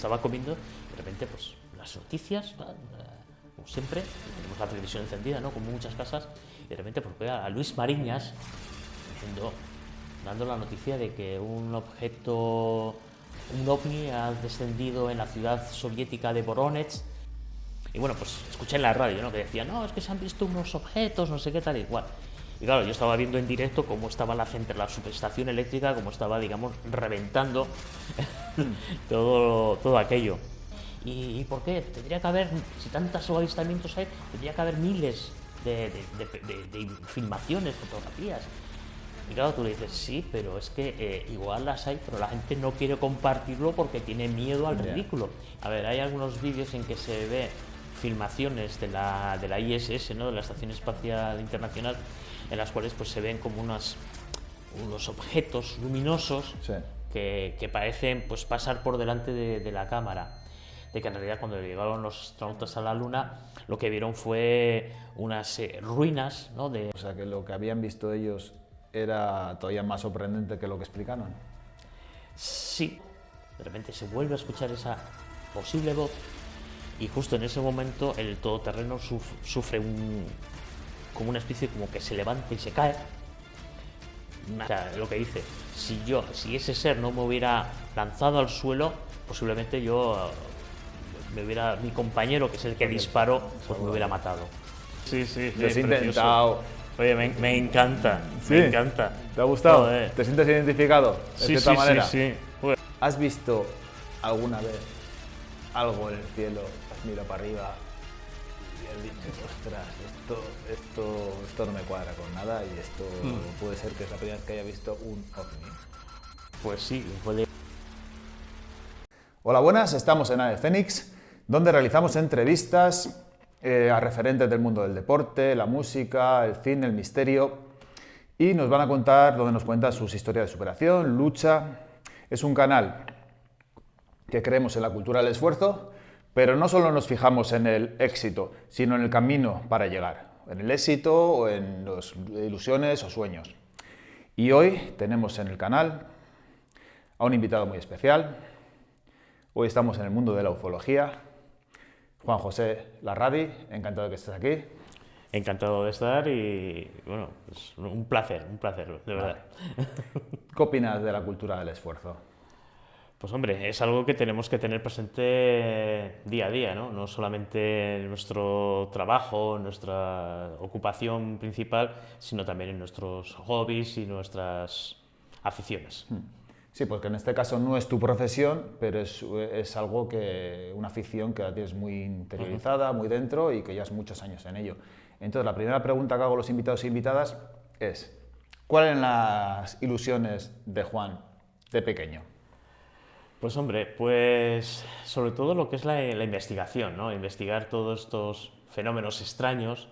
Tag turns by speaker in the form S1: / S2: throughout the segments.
S1: estaba comiendo, de repente, pues, las noticias, ¿no? Como siempre, tenemos la televisión encendida, ¿no? Como muchas casas, y de repente, pues, veo a Luis Mariñas dando la noticia de que un ovni ha descendido en la ciudad soviética de Voronezh. Y bueno, pues escuché en la radio, ¿no? Que decía, no, es que se han visto unos objetos, no sé qué tal y igual. Y claro, yo estaba viendo en directo cómo estaba la subestación eléctrica, cómo estaba, digamos, reventando todo aquello. ¿Y por qué? Tendría que haber, si tantos avistamientos hay, tendría que haber miles de filmaciones, fotografías. Y claro, tú le dices, sí, pero es que igual las hay, pero la gente no quiere compartirlo porque tiene miedo al ridículo. A ver, hay algunos vídeos en que se ve filmaciones de la ISS, ¿no? De la Estación Espacial Internacional, en las cuales pues se ven como unos objetos luminosos, sí, que parecen pues pasar por delante de la cámara. De que en realidad cuando llegaron los astronautas a la Luna, lo que vieron fue unas ruinas, ¿no?
S2: O sea, que lo que habían visto ellos era todavía más sorprendente que lo que explicaron.
S1: Sí, de repente se vuelve a escuchar esa posible voz y justo en ese momento el todoterreno sufre como una especie como que se levanta y se cae. O sea, lo que dice, si ese ser no me hubiera lanzado al suelo, posiblemente mi compañero, que es el que disparó, pues me hubiera matado. Sí,
S2: lo has intentado.
S1: Oye, me encanta,
S2: ¿Sí?
S1: Me encanta.
S2: ¿Te ha gustado?
S1: Joder.
S2: ¿Te sientes identificado de cierta manera?
S1: Sí. Joder.
S2: ¿Has visto alguna vez algo en el cielo, has mirado para arriba y has dicho, ostras, esto no me cuadra con nada y esto puede ser que es la primera vez que haya visto un ovni?
S1: Pues sí, puede.
S2: Hola, buenas, estamos en Ave Fénix, donde realizamos entrevistas a referentes del mundo del deporte, la música, el cine, el misterio, y nos van a contar, donde nos cuentan sus historias de superación, lucha. Es un canal que creemos en la cultura del esfuerzo, pero no solo nos fijamos en el éxito, sino en el camino para llegar, en el éxito o en las ilusiones o sueños. Y hoy tenemos en el canal a un invitado muy especial. Hoy estamos en el mundo de la ufología. Juan José Larradi, encantado de que estés aquí.
S1: Encantado de estar y, bueno, es un placer, de verdad.
S2: ¿Qué opinas de la cultura del esfuerzo?
S1: Pues hombre, es algo que tenemos que tener presente día a día, ¿no? No solamente en nuestro trabajo, en nuestra ocupación principal, sino también en nuestros hobbies y nuestras aficiones.
S2: Sí, porque en este caso no es tu profesión, pero es algo una afición que la tienes muy interiorizada, muy dentro y que llevas muchos años en ello. Entonces, la primera pregunta que hago a los invitados e invitadas es, ¿cuáles eran las ilusiones de Juan de pequeño?
S1: Pues hombre, pues sobre todo lo que es la investigación, ¿no? Investigar todos estos fenómenos extraños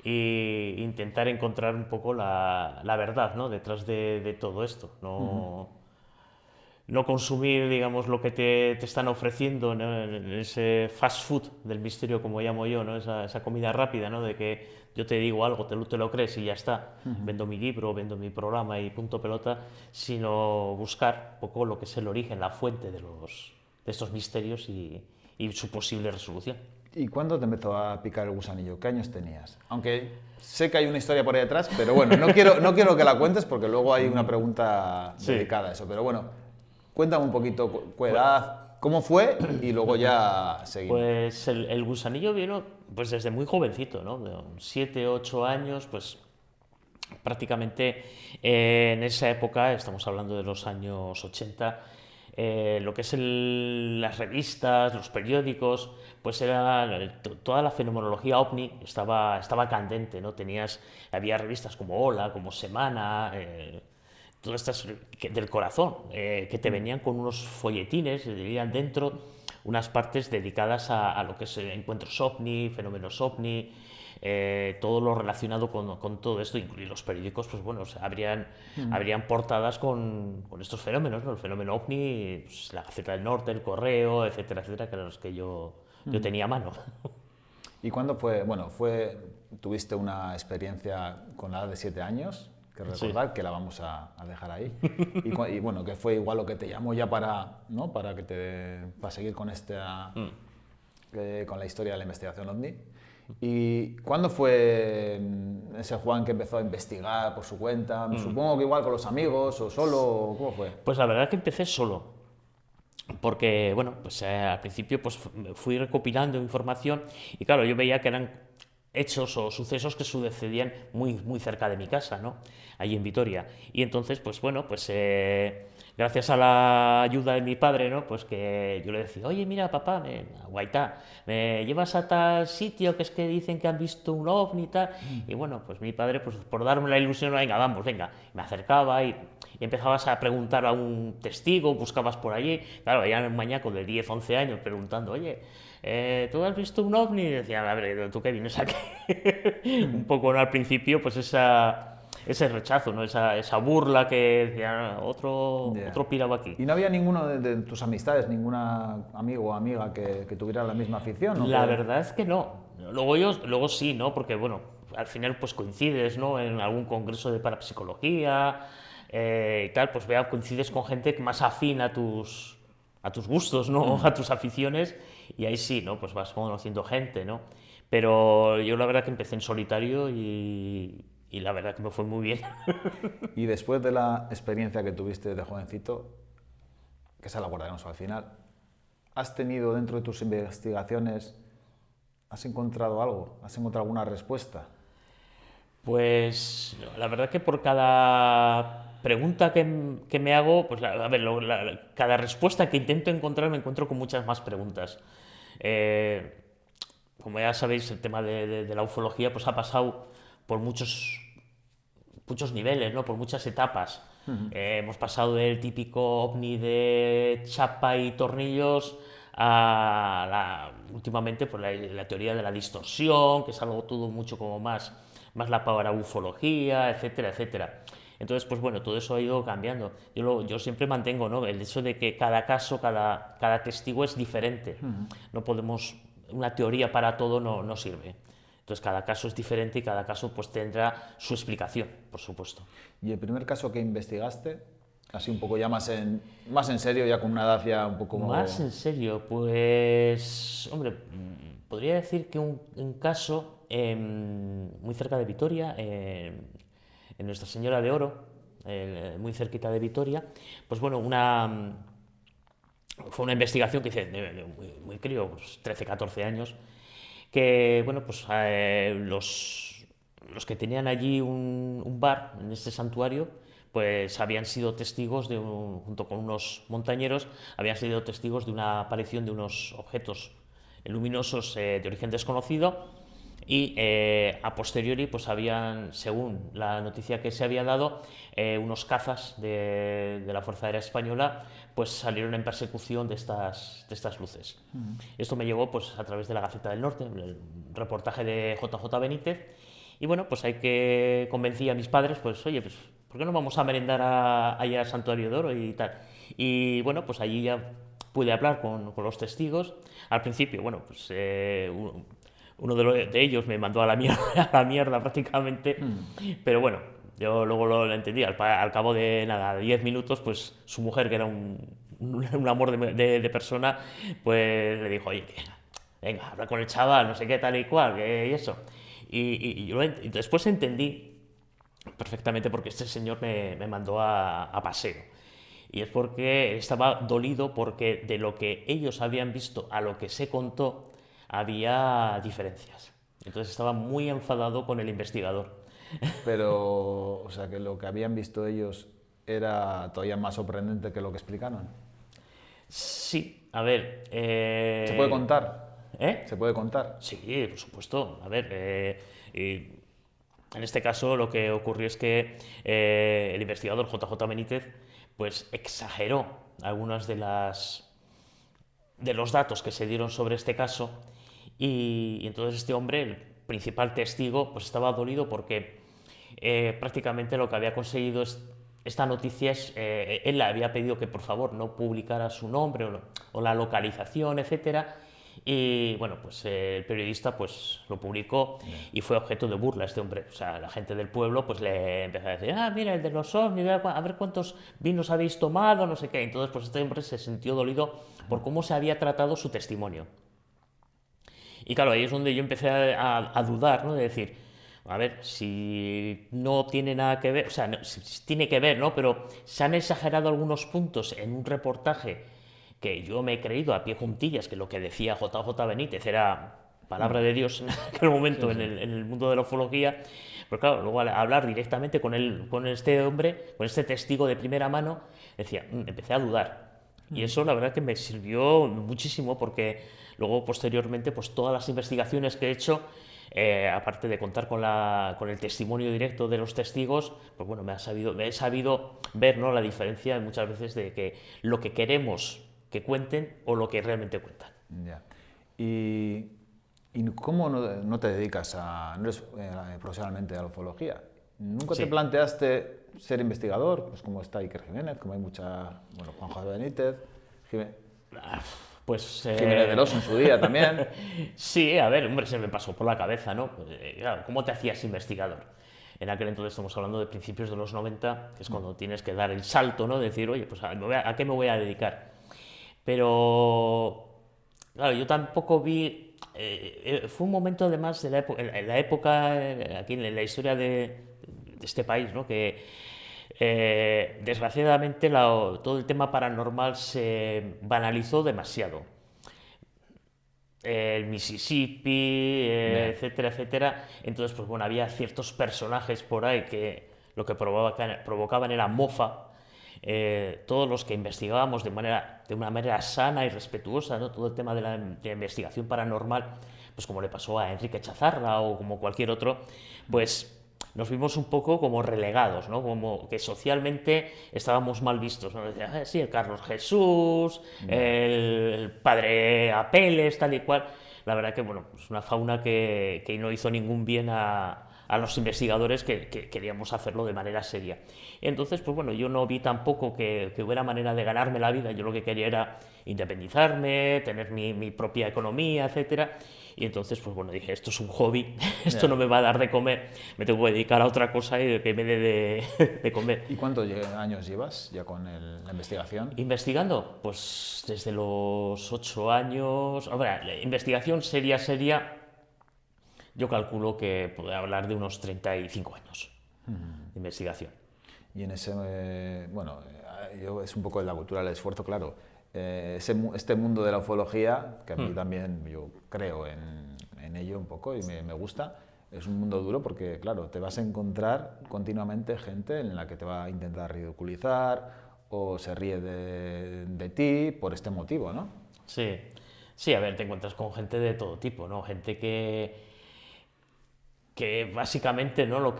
S1: e intentar encontrar un poco la verdad, ¿no? Detrás de todo esto, ¿no? No consumir, digamos, lo que te están ofreciendo, ¿no? En ese fast food del misterio, como llamo yo, ¿no? Esa comida rápida, ¿no? De que yo te digo algo, te lo crees y ya está. Vendo mi libro, vendo mi programa y punto pelota, sino buscar un poco lo que es el origen, la fuente de estos misterios y su posible resolución.
S2: ¿Y cuándo te empezó a picar el gusanillo? ¿Qué años tenías? Aunque sé que hay una historia por ahí detrás, pero bueno, no quiero que la cuentes porque luego hay una pregunta dedicada a eso. Pero bueno, cuéntame un poquito qué edad, cómo fue y luego ya seguimos.
S1: Pues el gusanillo vino pues desde muy jovencito, ¿no? De 7, 8 años, pues prácticamente en esa época, estamos hablando de los años 80, lo que es las revistas, los periódicos, pues era toda la fenomenología ovni estaba candente, ¿no? Había revistas como Hola, como Semana, todas estas del corazón, que te venían con unos folletines, tenían dentro unas partes dedicadas a lo que es encuentros ovni, fenómenos ovni, todo lo relacionado con todo esto, y los periódicos, pues bueno, o sea, habrían portadas con estos fenómenos, ¿no? El fenómeno ovni, pues, la Gaceta del Norte, el Correo, etcétera, etcétera, que eran los que yo tenía a mano.
S2: ¿Y cuándo fue? Bueno, tuviste una experiencia con la edad de 7 años. que recordar, que la vamos a dejar ahí. Y bueno, que fue igual lo que te llamó ya para, ¿no? para seguir con con la historia de la investigación OVNI. ¿Y cuándo fue ese Juan que empezó a investigar por su cuenta? Supongo que igual con los amigos o solo, ¿cómo fue?
S1: Pues la verdad es que empecé solo, porque bueno, pues al principio pues fui recopilando información y claro, yo veía que eran hechos o sucesos que sucedían muy cerca de mi casa, ¿no? Allí en Vitoria. Y entonces, pues bueno, pues gracias a la ayuda de mi padre, ¿no? Pues que yo le decía, oye, mira, papá, Guaitá, me llevas a tal sitio que es que dicen que han visto un ovni y tal. Y bueno, pues mi padre, pues por darme la ilusión, venga, vamos, venga. Me acercaba y empezabas a preguntar a un testigo, buscabas por allí. Claro, ya un mañaco de 10, 11 años preguntando, oye, ¿tú has visto un ovni? Y decía, a ver, ¿tú qué vienes aquí? Un poco, ¿no? Al principio, pues ese rechazo, ¿no? Esa burla que decía, otro pirado aquí.
S2: ¿Y no había ninguno de tus amistades, ningún amigo o amiga que tuviera la misma afición? ¿O
S1: La verdad es que no. Luego sí, ¿no? Porque, bueno, al final pues coincides, ¿no? En algún congreso de parapsicología y tal, pues coincides con gente más afín a tus gustos, ¿no? A tus aficiones, y ahí sí, ¿no? Pues vas conociendo gente, ¿no? Pero yo la verdad que empecé en solitario y la verdad que me fue muy bien.
S2: Y después de la experiencia que tuviste de jovencito, que esa la guardaremos al final, ¿has tenido dentro de tus investigaciones, has encontrado algo? ¿Has encontrado alguna respuesta?
S1: Pues la verdad que por cada pregunta que me hago, pues a ver, cada respuesta que intento encontrar me encuentro con muchas más preguntas. Como ya sabéis, el tema de la ufología pues ha pasado por muchos niveles, ¿no? Por muchas etapas. Hemos pasado del típico ovni de chapa y tornillos a últimamente pues, la teoría de la distorsión, que es algo todo mucho como más la paraufología, etcétera, etcétera. Entonces, pues bueno, todo eso ha ido cambiando. Yo siempre mantengo, ¿no? El hecho de que cada caso, cada testigo es diferente. No podemos, una teoría para todo no sirve. Entonces, cada caso es diferente y cada caso pues tendrá su explicación, por supuesto.
S2: ¿Y el primer caso que investigaste, así un poco ya más en serio, ya con una edad ya un poco...
S1: Más en serio, pues, hombre, podría decir que un caso muy cerca de Vitoria, en Nuestra Señora de Oro, muy cerquita de Vitoria, pues bueno, fue una investigación que hice muy crío, pues 13, 14 años, que bueno, pues los que tenían allí un bar en este santuario, pues habían sido testigos junto con unos montañeros, habían sido testigos de una aparición de unos objetos luminosos de origen desconocido. Y a posteriori, pues habían, según la noticia que se había dado, unos cazas de la Fuerza Aérea Española pues salieron en persecución de estas luces. Esto me llegó pues a través de la Gaceta del Norte, el reportaje de JJ Benítez, y bueno, pues hay que convencí a mis padres, pues oye, pues ¿por qué no vamos a merendar allá al Santuario de Oro y tal? Y bueno, pues allí ya pude hablar con los testigos. Al principio, bueno, pues uno de ellos me mandó a la mierda prácticamente, pero bueno, yo luego lo entendí. Al cabo de nada, 10 minutos, pues su mujer, que era un amor de persona, pues le dijo, oye, venga, habla con el chaval, no sé qué, tal y cual, y eso. Y yo después entendí perfectamente porque este señor me mandó a paseo. Y es porque estaba dolido porque de lo que ellos habían visto a lo que se contó, había diferencias. Entonces estaba muy enfadado con el investigador.
S2: Pero, o sea, que lo que habían visto ellos era todavía más sorprendente que lo que explicaron.
S1: Sí, a ver...
S2: ¿Se puede contar?
S1: ¿Eh?
S2: ¿Se puede contar?
S1: Sí, por supuesto. A ver, en este caso lo que ocurrió es que el investigador JJ Benítez pues exageró algunas de los datos que se dieron sobre este caso y entonces este hombre, el principal testigo, pues estaba dolido porque prácticamente lo que había conseguido esta noticia él le había pedido que por favor no publicara su nombre o la localización, etcétera, y bueno, pues el periodista pues lo publicó y fue objeto de burla este hombre. O sea, la gente del pueblo pues le empezó a decir, ah, mira, el de los ovnis, a ver cuántos vinos habéis tomado, no sé qué. Entonces pues este hombre se sintió dolido por cómo se había tratado su testimonio. Y claro, ahí es donde yo empecé a dudar, ¿no? De decir, a ver, si no tiene nada que ver, o sea, si tiene que ver, ¿no? Pero se han exagerado algunos puntos en un reportaje que yo me he creído a pie juntillas, que lo que decía JJ Benítez era palabra de Dios en aquel momento en el mundo de la ufología. Pero claro, luego al hablar directamente con este hombre, con este testigo de primera mano, decía, empecé a dudar. Y eso la verdad que me sirvió muchísimo porque luego posteriormente pues todas las investigaciones que he hecho, aparte de contar con el testimonio directo de los testigos, pues bueno, me he sabido ver, ¿no?, la diferencia muchas veces de que lo que queremos que cuenten o lo que realmente cuentan.
S2: Ya. ¿Y cómo no te dedicas no eres profesionalmente a la ufología? ¿Nunca te planteaste ser investigador? Pues como está Iker Jiménez, como hay bueno, Juanjo Benítez,
S1: Pues,
S2: Jiménez del Oso en su día también.
S1: Sí, a ver, hombre, se me pasó por la cabeza, ¿no? Claro, ¿cómo te hacías investigador? En aquel entonces estamos hablando de principios de los 90, que es cuando tienes que dar el salto, ¿no? De decir, oye, pues ¿a qué me voy a dedicar? Pero, claro, yo tampoco vi... fue un momento además de en la época, aquí en la historia de este país, ¿no?, que desgraciadamente todo el tema paranormal se banalizó demasiado. El Mississippi, etcétera, etcétera. Entonces, pues bueno, había ciertos personajes por ahí que lo que provocaban era mofa. Todos los que investigábamos de una manera sana y respetuosa, ¿no?, todo el tema de la investigación paranormal, pues como le pasó a Enrique Chazarra o como cualquier otro, pues nos vimos un poco como relegados, ¿no?, como que socialmente estábamos mal vistos, ¿no? Decían, sí, el Carlos Jesús, el padre Apeles, tal y cual. La verdad que, bueno, es una fauna que no hizo ningún bien a los investigadores que queríamos hacerlo de manera seria. Entonces, pues bueno, yo no vi tampoco que hubiera manera de ganarme la vida. Yo lo que quería era independizarme, tener mi propia economía, etcétera. Y entonces, pues bueno, dije, esto es un hobby, esto no me va a dar de comer, me tengo que dedicar a otra cosa y que me dé de comer.
S2: ¿Y cuántos años llevas ya con la investigación?
S1: ¿Investigando? Pues desde los 8 años... Ahora, la investigación seria, yo calculo que puedo hablar de unos 35 años de investigación.
S2: Y en ese, bueno, es un poco de la cultura del esfuerzo, claro. Este mundo de la ufología, que a mí también yo creo en ello un poco y me gusta, es un mundo duro porque, claro, te vas a encontrar continuamente gente en la que te va a intentar ridiculizar o se ríe de ti por este motivo, ¿no?
S1: Sí, sí, a ver, te encuentras con gente de todo tipo, ¿no? Gente que básicamente, ¿no?,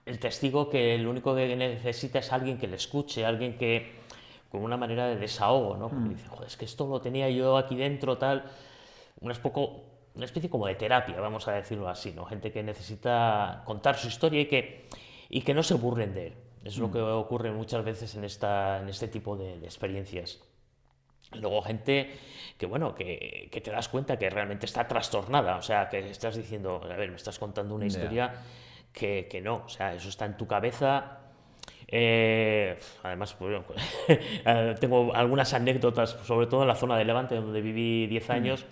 S1: el testigo que lo único que necesita es alguien que le escuche, alguien que con una manera de desahogo, ¿no? Porque dice, joder, es que esto lo tenía yo aquí dentro, tal, una especie como de terapia, vamos a decirlo así, ¿no? Gente que necesita contar su historia y que no se burlen de él. Es lo que ocurre muchas veces en este tipo de experiencias. Luego gente que, bueno, que te das cuenta que realmente está trastornada, o sea, que estás diciendo, a ver, me estás contando una historia que no, o sea, eso está en tu cabeza. Además, pues, tengo algunas anécdotas, sobre todo en la zona de Levante, donde viví 10 años,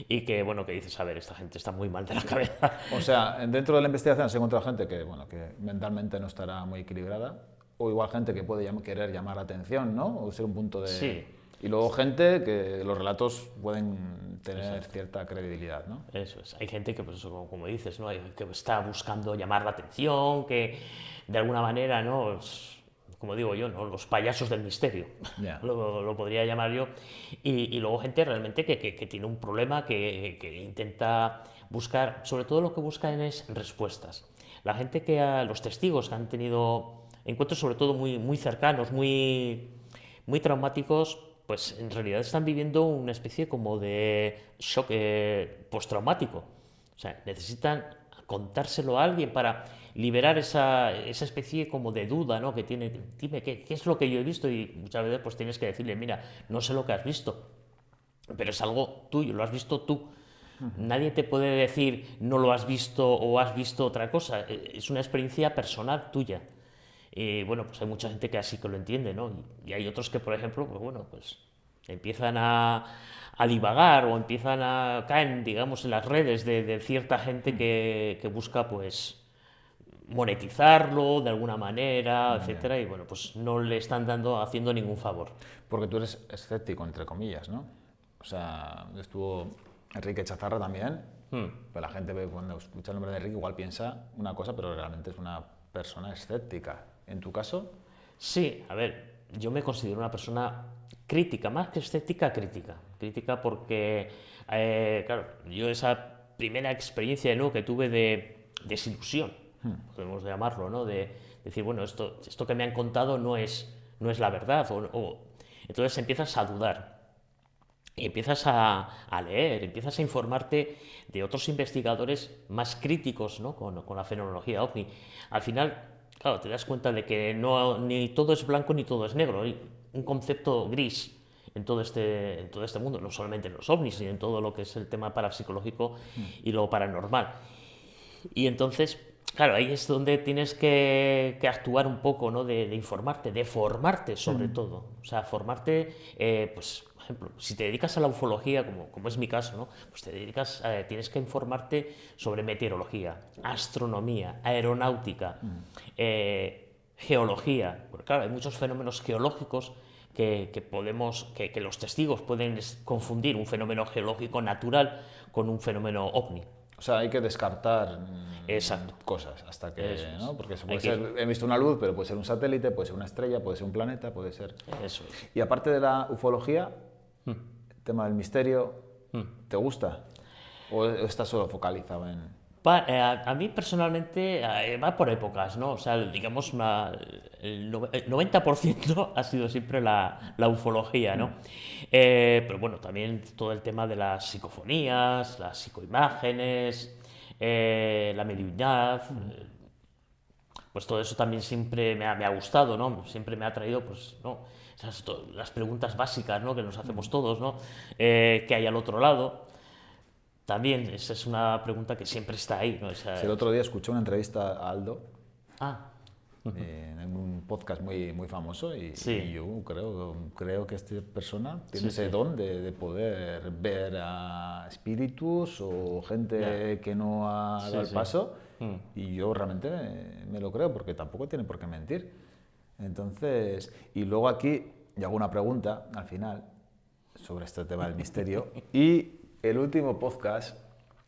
S1: y que, bueno, que dices, a ver, esta gente está muy mal de la cabeza.
S2: O sea, dentro de la investigación se encuentra gente que, bueno, que mentalmente no estará muy equilibrada, o igual gente que puede querer llamar la atención, ¿no? O ser un punto de...
S1: Sí.
S2: Y luego gente que los relatos pueden tener cierta credibilidad, ¿no?
S1: Eso es. Hay gente que, pues eso, como dices, ¿no?, que está buscando llamar la atención, que de alguna manera, ¿no?, como digo yo, ¿no?, los payasos del misterio, lo podría llamar yo. Y luego gente realmente que tiene un problema, que intenta buscar, sobre todo lo que buscan es respuestas. La gente los testigos que han tenido encuentros sobre todo muy cercanos, muy traumáticos, pues en realidad están viviendo una especie como de shock postraumático. O sea, necesitan contárselo a alguien para liberar esa especie como de duda, ¿no?, que tiene. Dime, ¿qué es lo que yo he visto? Y muchas veces pues tienes que decirle, mira, no sé lo que has visto. pero es algo tuyo, lo has visto tú. Nadie te puede decir no lo has visto o has visto otra cosa, es una experiencia personal tuya. Y bueno, pues hay mucha gente que así que lo entiende, ¿no? Y hay otros que, por ejemplo, pues bueno, pues empiezan a divagar o empiezan a caer, digamos, en las redes de cierta gente que busca, pues, monetizarlo de alguna manera,
S2: Ya.
S1: etcétera, y bueno, pues no le están haciendo ningún favor.
S2: Porque tú eres escéptico, entre comillas, ¿no? O sea, estuvo Enrique Chazarra también, pero la gente cuando escucha el nombre de Enrique igual piensa una cosa, pero realmente es una persona escéptica. ¿En tu caso?
S1: Sí, a ver, yo me considero una persona crítica, más que escéptica, crítica. Crítica porque, claro, yo esa primera experiencia de nuevo que tuve de desilusión, podemos llamarlo, ¿no? De decir, bueno, esto que me han contado no es la verdad. Entonces empiezas a dudar. Y empiezas a leer, empiezas a informarte de otros investigadores más críticos, ¿no? con la fenomenología OVNI. Al final, claro, te das cuenta de que ni todo es blanco ni todo es negro. Hay un concepto gris en todo este mundo, no solamente en los ovnis, sino en todo lo que es el tema parapsicológico y lo paranormal. Y entonces, claro, ahí es donde tienes que actuar un poco, ¿no? De informarte, de formarte sobre todo. O sea, formarte, pues, por ejemplo, si te dedicas a la ufología, como es mi caso, ¿no? Pues tienes que informarte sobre meteorología, astronomía, aeronáutica, geología. Porque claro, hay muchos fenómenos geológicos que los testigos pueden confundir un fenómeno geológico natural con un fenómeno ovni.
S2: O sea, hay que descartar
S1: Exacto.
S2: cosas hasta que,
S1: Eso es.
S2: ¿no? Porque eso
S1: Hay
S2: puede
S1: que-
S2: ser, he visto una luz, pero puede ser un satélite, puede ser una estrella, puede ser un planeta, puede ser...
S1: Eso es.
S2: Y aparte de la ufología, el tema del misterio, ¿te gusta? ¿O estás solo focalizado en...?
S1: A mí personalmente va por épocas, ¿no? O sea, digamos, el 90% ha sido siempre la ufología, ¿no? Pero bueno, también todo el tema de las psicofonías, las psicoimágenes, la mediunidad, pues todo eso también siempre me ha gustado, ¿no? Siempre me ha traído, pues, ¿no? Las preguntas básicas, ¿no? Que nos hacemos todos, ¿no? ¿Qué hay al otro lado? También esa es una pregunta que siempre está ahí, ¿no?
S2: Si el otro día escuché una entrevista a Aldo
S1: Ah,
S2: en un podcast muy, muy famoso y
S1: sí,
S2: yo creo que esta persona tiene
S1: sí,
S2: ese
S1: sí.
S2: don de poder ver a espíritus o gente
S1: Ya.
S2: que no ha dado
S1: Sí,
S2: el
S1: sí.
S2: paso y yo realmente me lo creo porque tampoco tiene por qué mentir. Entonces, y luego aquí yo hago una pregunta al final sobre este tema del misterio y el último podcast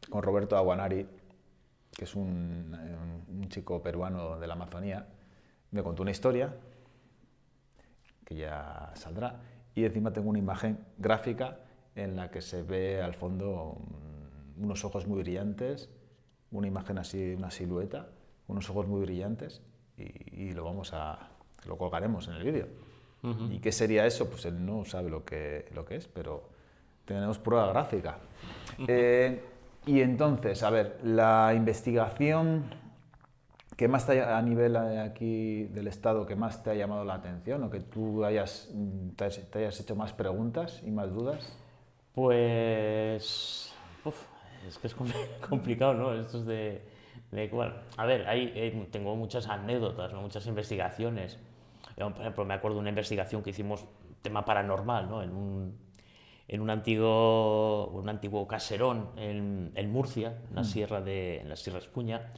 S2: con Roberto Aguanari, que es un chico peruano de la Amazonía, me contó una historia que ya saldrá y encima tengo una imagen gráfica en la que se ve al fondo unos ojos muy brillantes, una imagen así, una silueta, unos ojos muy brillantes y lo colgaremos en el vídeo. ¿Y qué sería eso? Pues él no sabe lo que es, pero tenemos prueba gráfica. Y entonces, a ver, la investigación que más a nivel aquí del Estado, que más te ha llamado la atención o que tú te hayas hecho más preguntas y más dudas.
S1: Pues. Uf, es que es complicado, ¿no? Esto es a ver, tengo muchas anécdotas, ¿no? Muchas investigaciones. Yo, por ejemplo, me acuerdo de una investigación que hicimos, tema paranormal, ¿no? En un antiguo caserón en Murcia, en la Sierra Espuña.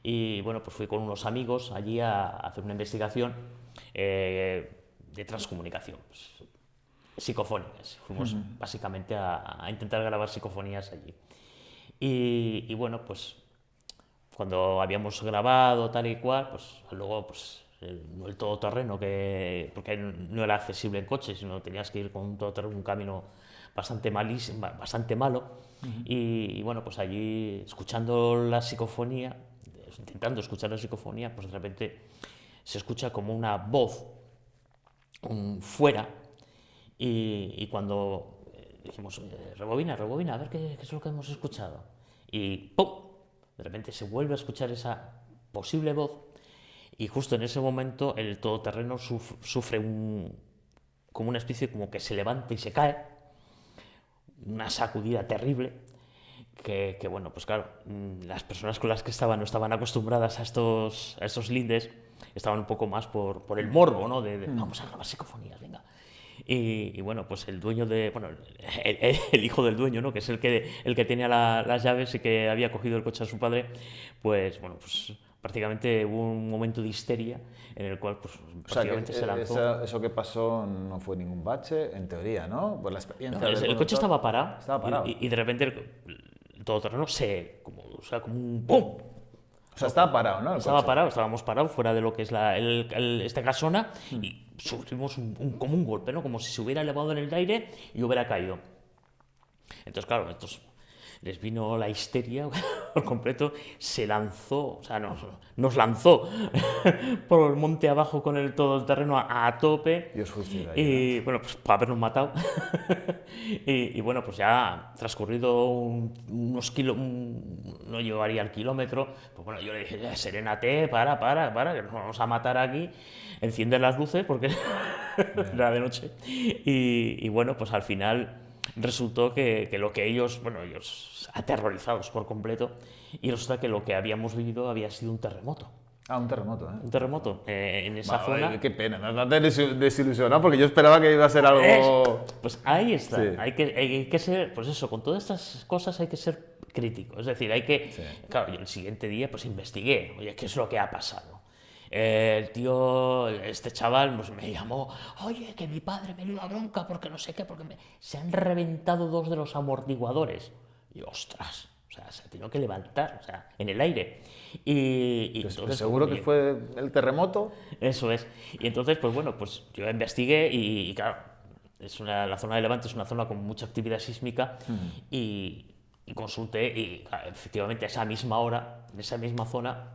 S1: Y bueno, pues fui con unos amigos allí a hacer una investigación de transcomunicación, pues, psicofónicas. Fuimos básicamente a intentar grabar psicofonías allí. Y bueno, pues cuando habíamos grabado tal y cual, pues luego pues el todoterreno, porque no era accesible en coche, sino tenías que ir con un todoterreno, un camino bastante malísimo, bastante malo. Y bueno, pues allí escuchando la psicofonía, intentando escuchar la psicofonía, pues de repente se escucha como una voz fuera y cuando dijimos, rebobina, rebobina, a ver qué es lo que hemos escuchado. Y ¡pum! De repente se vuelve a escuchar esa posible voz y justo en ese momento el todoterreno sufre como una especie como que se levanta y se cae. una sacudida terrible, que bueno, pues claro, las personas con las que estaban no estaban acostumbradas a estos lindes, estaban un poco más por el morbo, ¿no? De vamos a grabar psicofonías, venga. Y bueno, pues el dueño bueno, el hijo del dueño, ¿no? Que es el que tenía las llaves y que había cogido el coche a su padre, pues bueno, pues prácticamente hubo un momento de histeria en el cual pues prácticamente se lanzó.
S2: Eso que pasó no fue ningún bache, en teoría, ¿no? Por la experiencia
S1: No, el coche estaba parado, y de repente el todoterreno o sea, como un ¡pum!
S2: O sea, estaba parado, ¿no?
S1: Estaba parado, estábamos parados fuera de lo que es esta casona y sufrimos como un golpe, ¿no? Como si se hubiera elevado en el aire y hubiera caído. Entonces, claro, les vino la histeria por completo, se lanzó, o sea, nos lanzó por el monte abajo con todo el terreno a tope.
S2: Y os fuisteis ahí,
S1: y bueno, pues para habernos matado. y bueno, pues ya transcurrido unos no llevaría el kilómetro, pues bueno, yo le dije, serénate, para, que nos vamos a matar aquí, enciende las luces porque era de noche. Y bueno, pues al final resultó que lo que ellos aterrorizados por completo, y resulta que lo que habíamos vivido había sido un terremoto.
S2: Ah, un terremoto, ¿eh?
S1: Un terremoto en esa zona.
S2: Qué pena, no te desilusionado porque yo esperaba que iba a ser algo...
S1: Pues ahí está,
S2: Sí.
S1: hay que ser, pues eso, con todas estas cosas hay que ser crítico, es decir,
S2: Sí.
S1: Claro, yo el siguiente día pues investigué, oye, ¿qué es lo que ha pasado? El tío, este chaval, pues me llamó, oye, que mi padre me dio la bronca porque no sé qué, porque se han reventado 2 de los amortiguadores. Y ostras, o sea, se ha tenido que levantar, o sea, en el aire. Y
S2: Pues
S1: entonces,
S2: seguro que fue el terremoto.
S1: eso es. Y entonces, pues bueno, pues yo investigué y claro, la zona de Levante es una zona con mucha actividad sísmica y consulté y claro, efectivamente a esa misma hora, en esa misma zona,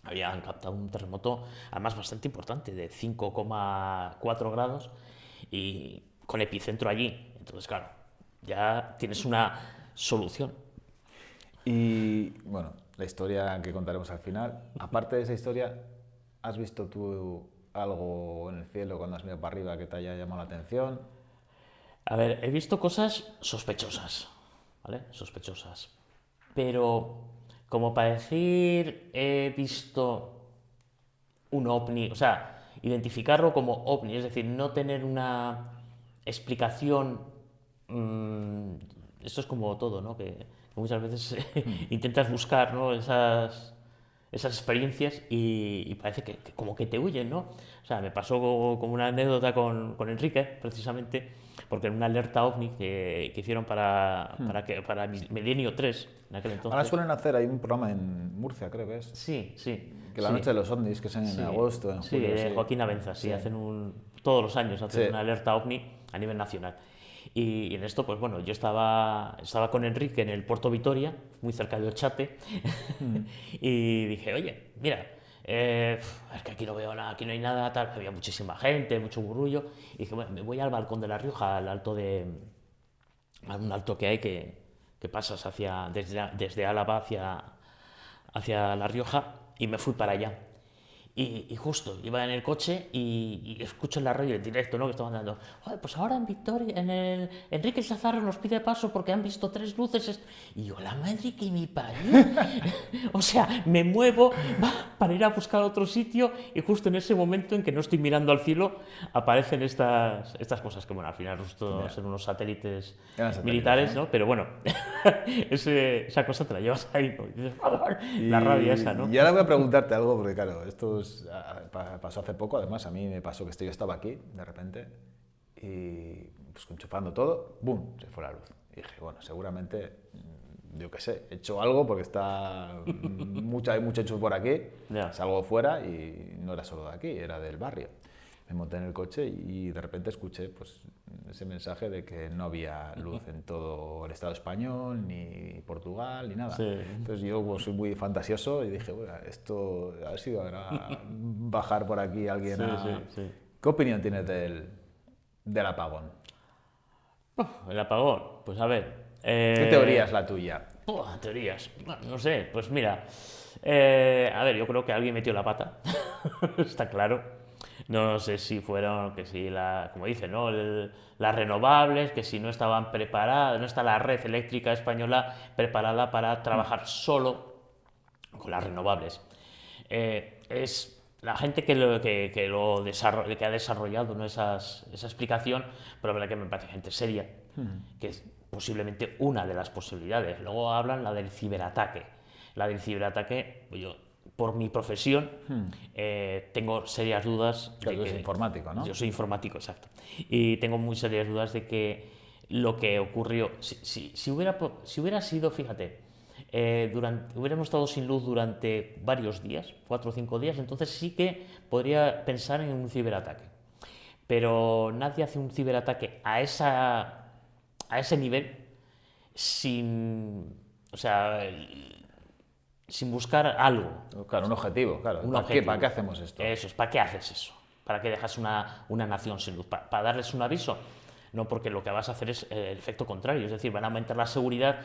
S1: habían captado un terremoto, además bastante importante, de 5,4 grados y con epicentro allí. Entonces, claro, ya tienes una solución.
S2: Y bueno, la historia que contaremos al final. Aparte de esa historia, ¿has visto tú algo en el cielo cuando has mirado para arriba que te haya llamado la atención?
S1: A ver, he visto cosas sospechosas, ¿vale? Sospechosas. Pero como para decir he visto un ovni, o sea, identificarlo como ovni, es decir, no tener una explicación. Esto es como todo, ¿no? Que muchas veces intentas buscar, ¿no? esas experiencias y parece que como que te huyen, ¿no? O sea, me pasó como una anécdota con Enrique, precisamente, porque en una alerta ovni que hicieron para Milenio 3, en aquel entonces.
S2: Ahora suelen hacer, hay un programa en Murcia, creo que es.
S1: Sí.
S2: Que la noche de los ovnis, que es en agosto, en julio.
S1: Sí, de Joaquín Avenza, sí, hacen todos los años hacen una alerta ovni a nivel nacional. Y en esto, pues bueno, yo estaba con Enrique en el Puerto Vitoria, muy cerca de Ochate, y dije, oye, mira, es que aquí no veo nada, aquí no hay nada, tal, había muchísima gente, mucho burrullo, y dije, bueno, me voy al balcón de La Rioja, a un alto que hay que pasas desde Álava hacia La Rioja, y me fui para allá. Y justo iba en el coche y escucho en la radio en directo, ¿no? Que estaban dando, pues ahora en Victoria, Enrique Sazarro nos pide paso porque han visto 3 luces. Y yo, la madre que me parió. O sea, me muevo para ir a buscar otro sitio y justo en ese momento en que no estoy mirando al cielo aparecen estas cosas que, bueno, al final resultó ser unos satélites militares, ¿no? Pero bueno, esa cosa te la llevas ahí, ¿no? Y dices, la rabia esa, ¿no?
S2: Y ahora voy a preguntarte algo, porque claro, esto pasó hace poco, además a mí me pasó que yo estaba aquí, de repente, y pues enchufando todo, ¡boom!, se fue la luz. Y dije, bueno, seguramente, yo qué sé, he hecho algo porque hay mucho enchufe por aquí, salgo fuera y no era solo de aquí, era del barrio. Me monté en el coche y de repente escuché pues, ese mensaje de que no había luz en todo el Estado español, ni Portugal, ni nada.
S1: Sí.
S2: Entonces yo pues, soy muy fantasioso y dije, bueno, esto ha sido bajar por aquí alguien
S1: Sí.
S2: ¿Qué opinión tienes del apagón?
S1: El apagón, pues a ver...
S2: ¿Qué teoría es la tuya?
S1: Teorías, bueno, no sé, pues mira, a ver, yo creo que alguien metió la pata, está claro. No sé si fueron, que si como dicen, ¿no? Las renovables, que si no estaban preparadas, no está la red eléctrica española preparada para trabajar solo con las renovables. Es la gente que ha desarrollado, ¿no? esa explicación, pero la verdad que me parece gente seria, que es posiblemente una de las posibilidades. Luego hablan la del ciberataque. La del ciberataque, pues yo, por mi profesión, tengo serias dudas.
S2: Claro, tú eres informático, ¿no?
S1: Yo soy informático, exacto. Y tengo muy serias dudas de que lo que ocurrió, si hubiera sido, fíjate, hubiéramos estado sin luz durante varios días, 4 o 5 días, entonces sí que podría pensar en un ciberataque. Pero nadie hace un ciberataque a ese nivel sin, o sea, sin buscar algo.
S2: Claro, un objetivo, claro.
S1: Un
S2: ¿Para
S1: objetivo.
S2: qué hacemos esto?
S1: Eso es, ¿para qué haces eso? ¿Para qué dejas una nación sin luz? ¿Para darles un aviso? No, porque lo que vas a hacer es el efecto contrario, es decir, van a aumentar la seguridad,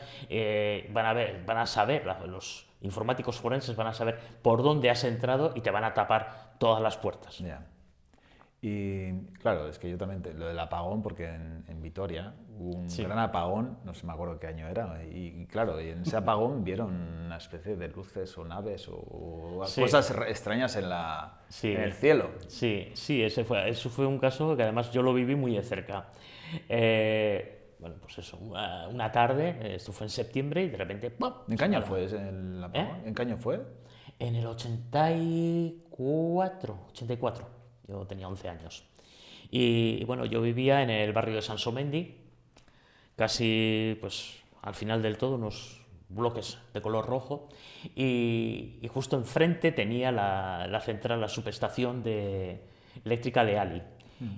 S1: van a saber, los informáticos forenses van a saber por dónde has entrado y te van a tapar todas las puertas.
S2: Ya. Y claro, es que yo también, lo del apagón, porque en Vitoria hubo un gran apagón, no sé, me acuerdo qué año era, y claro, y en ese apagón vieron una especie de luces o naves o cosas extrañas en el cielo.
S1: Sí, sí, eso fue un caso que además yo lo viví muy de cerca. Bueno, pues eso, una tarde, esto fue en septiembre y de repente ¡pum!
S2: ¿En qué año fue el apagón? ¿En qué año fue?
S1: En el 84. Yo tenía 11 años. Y bueno, yo vivía en el barrio de Sansomendi, casi pues al final del todo, unos bloques de color rojo, y justo enfrente tenía la central, la subestación eléctrica de Ali.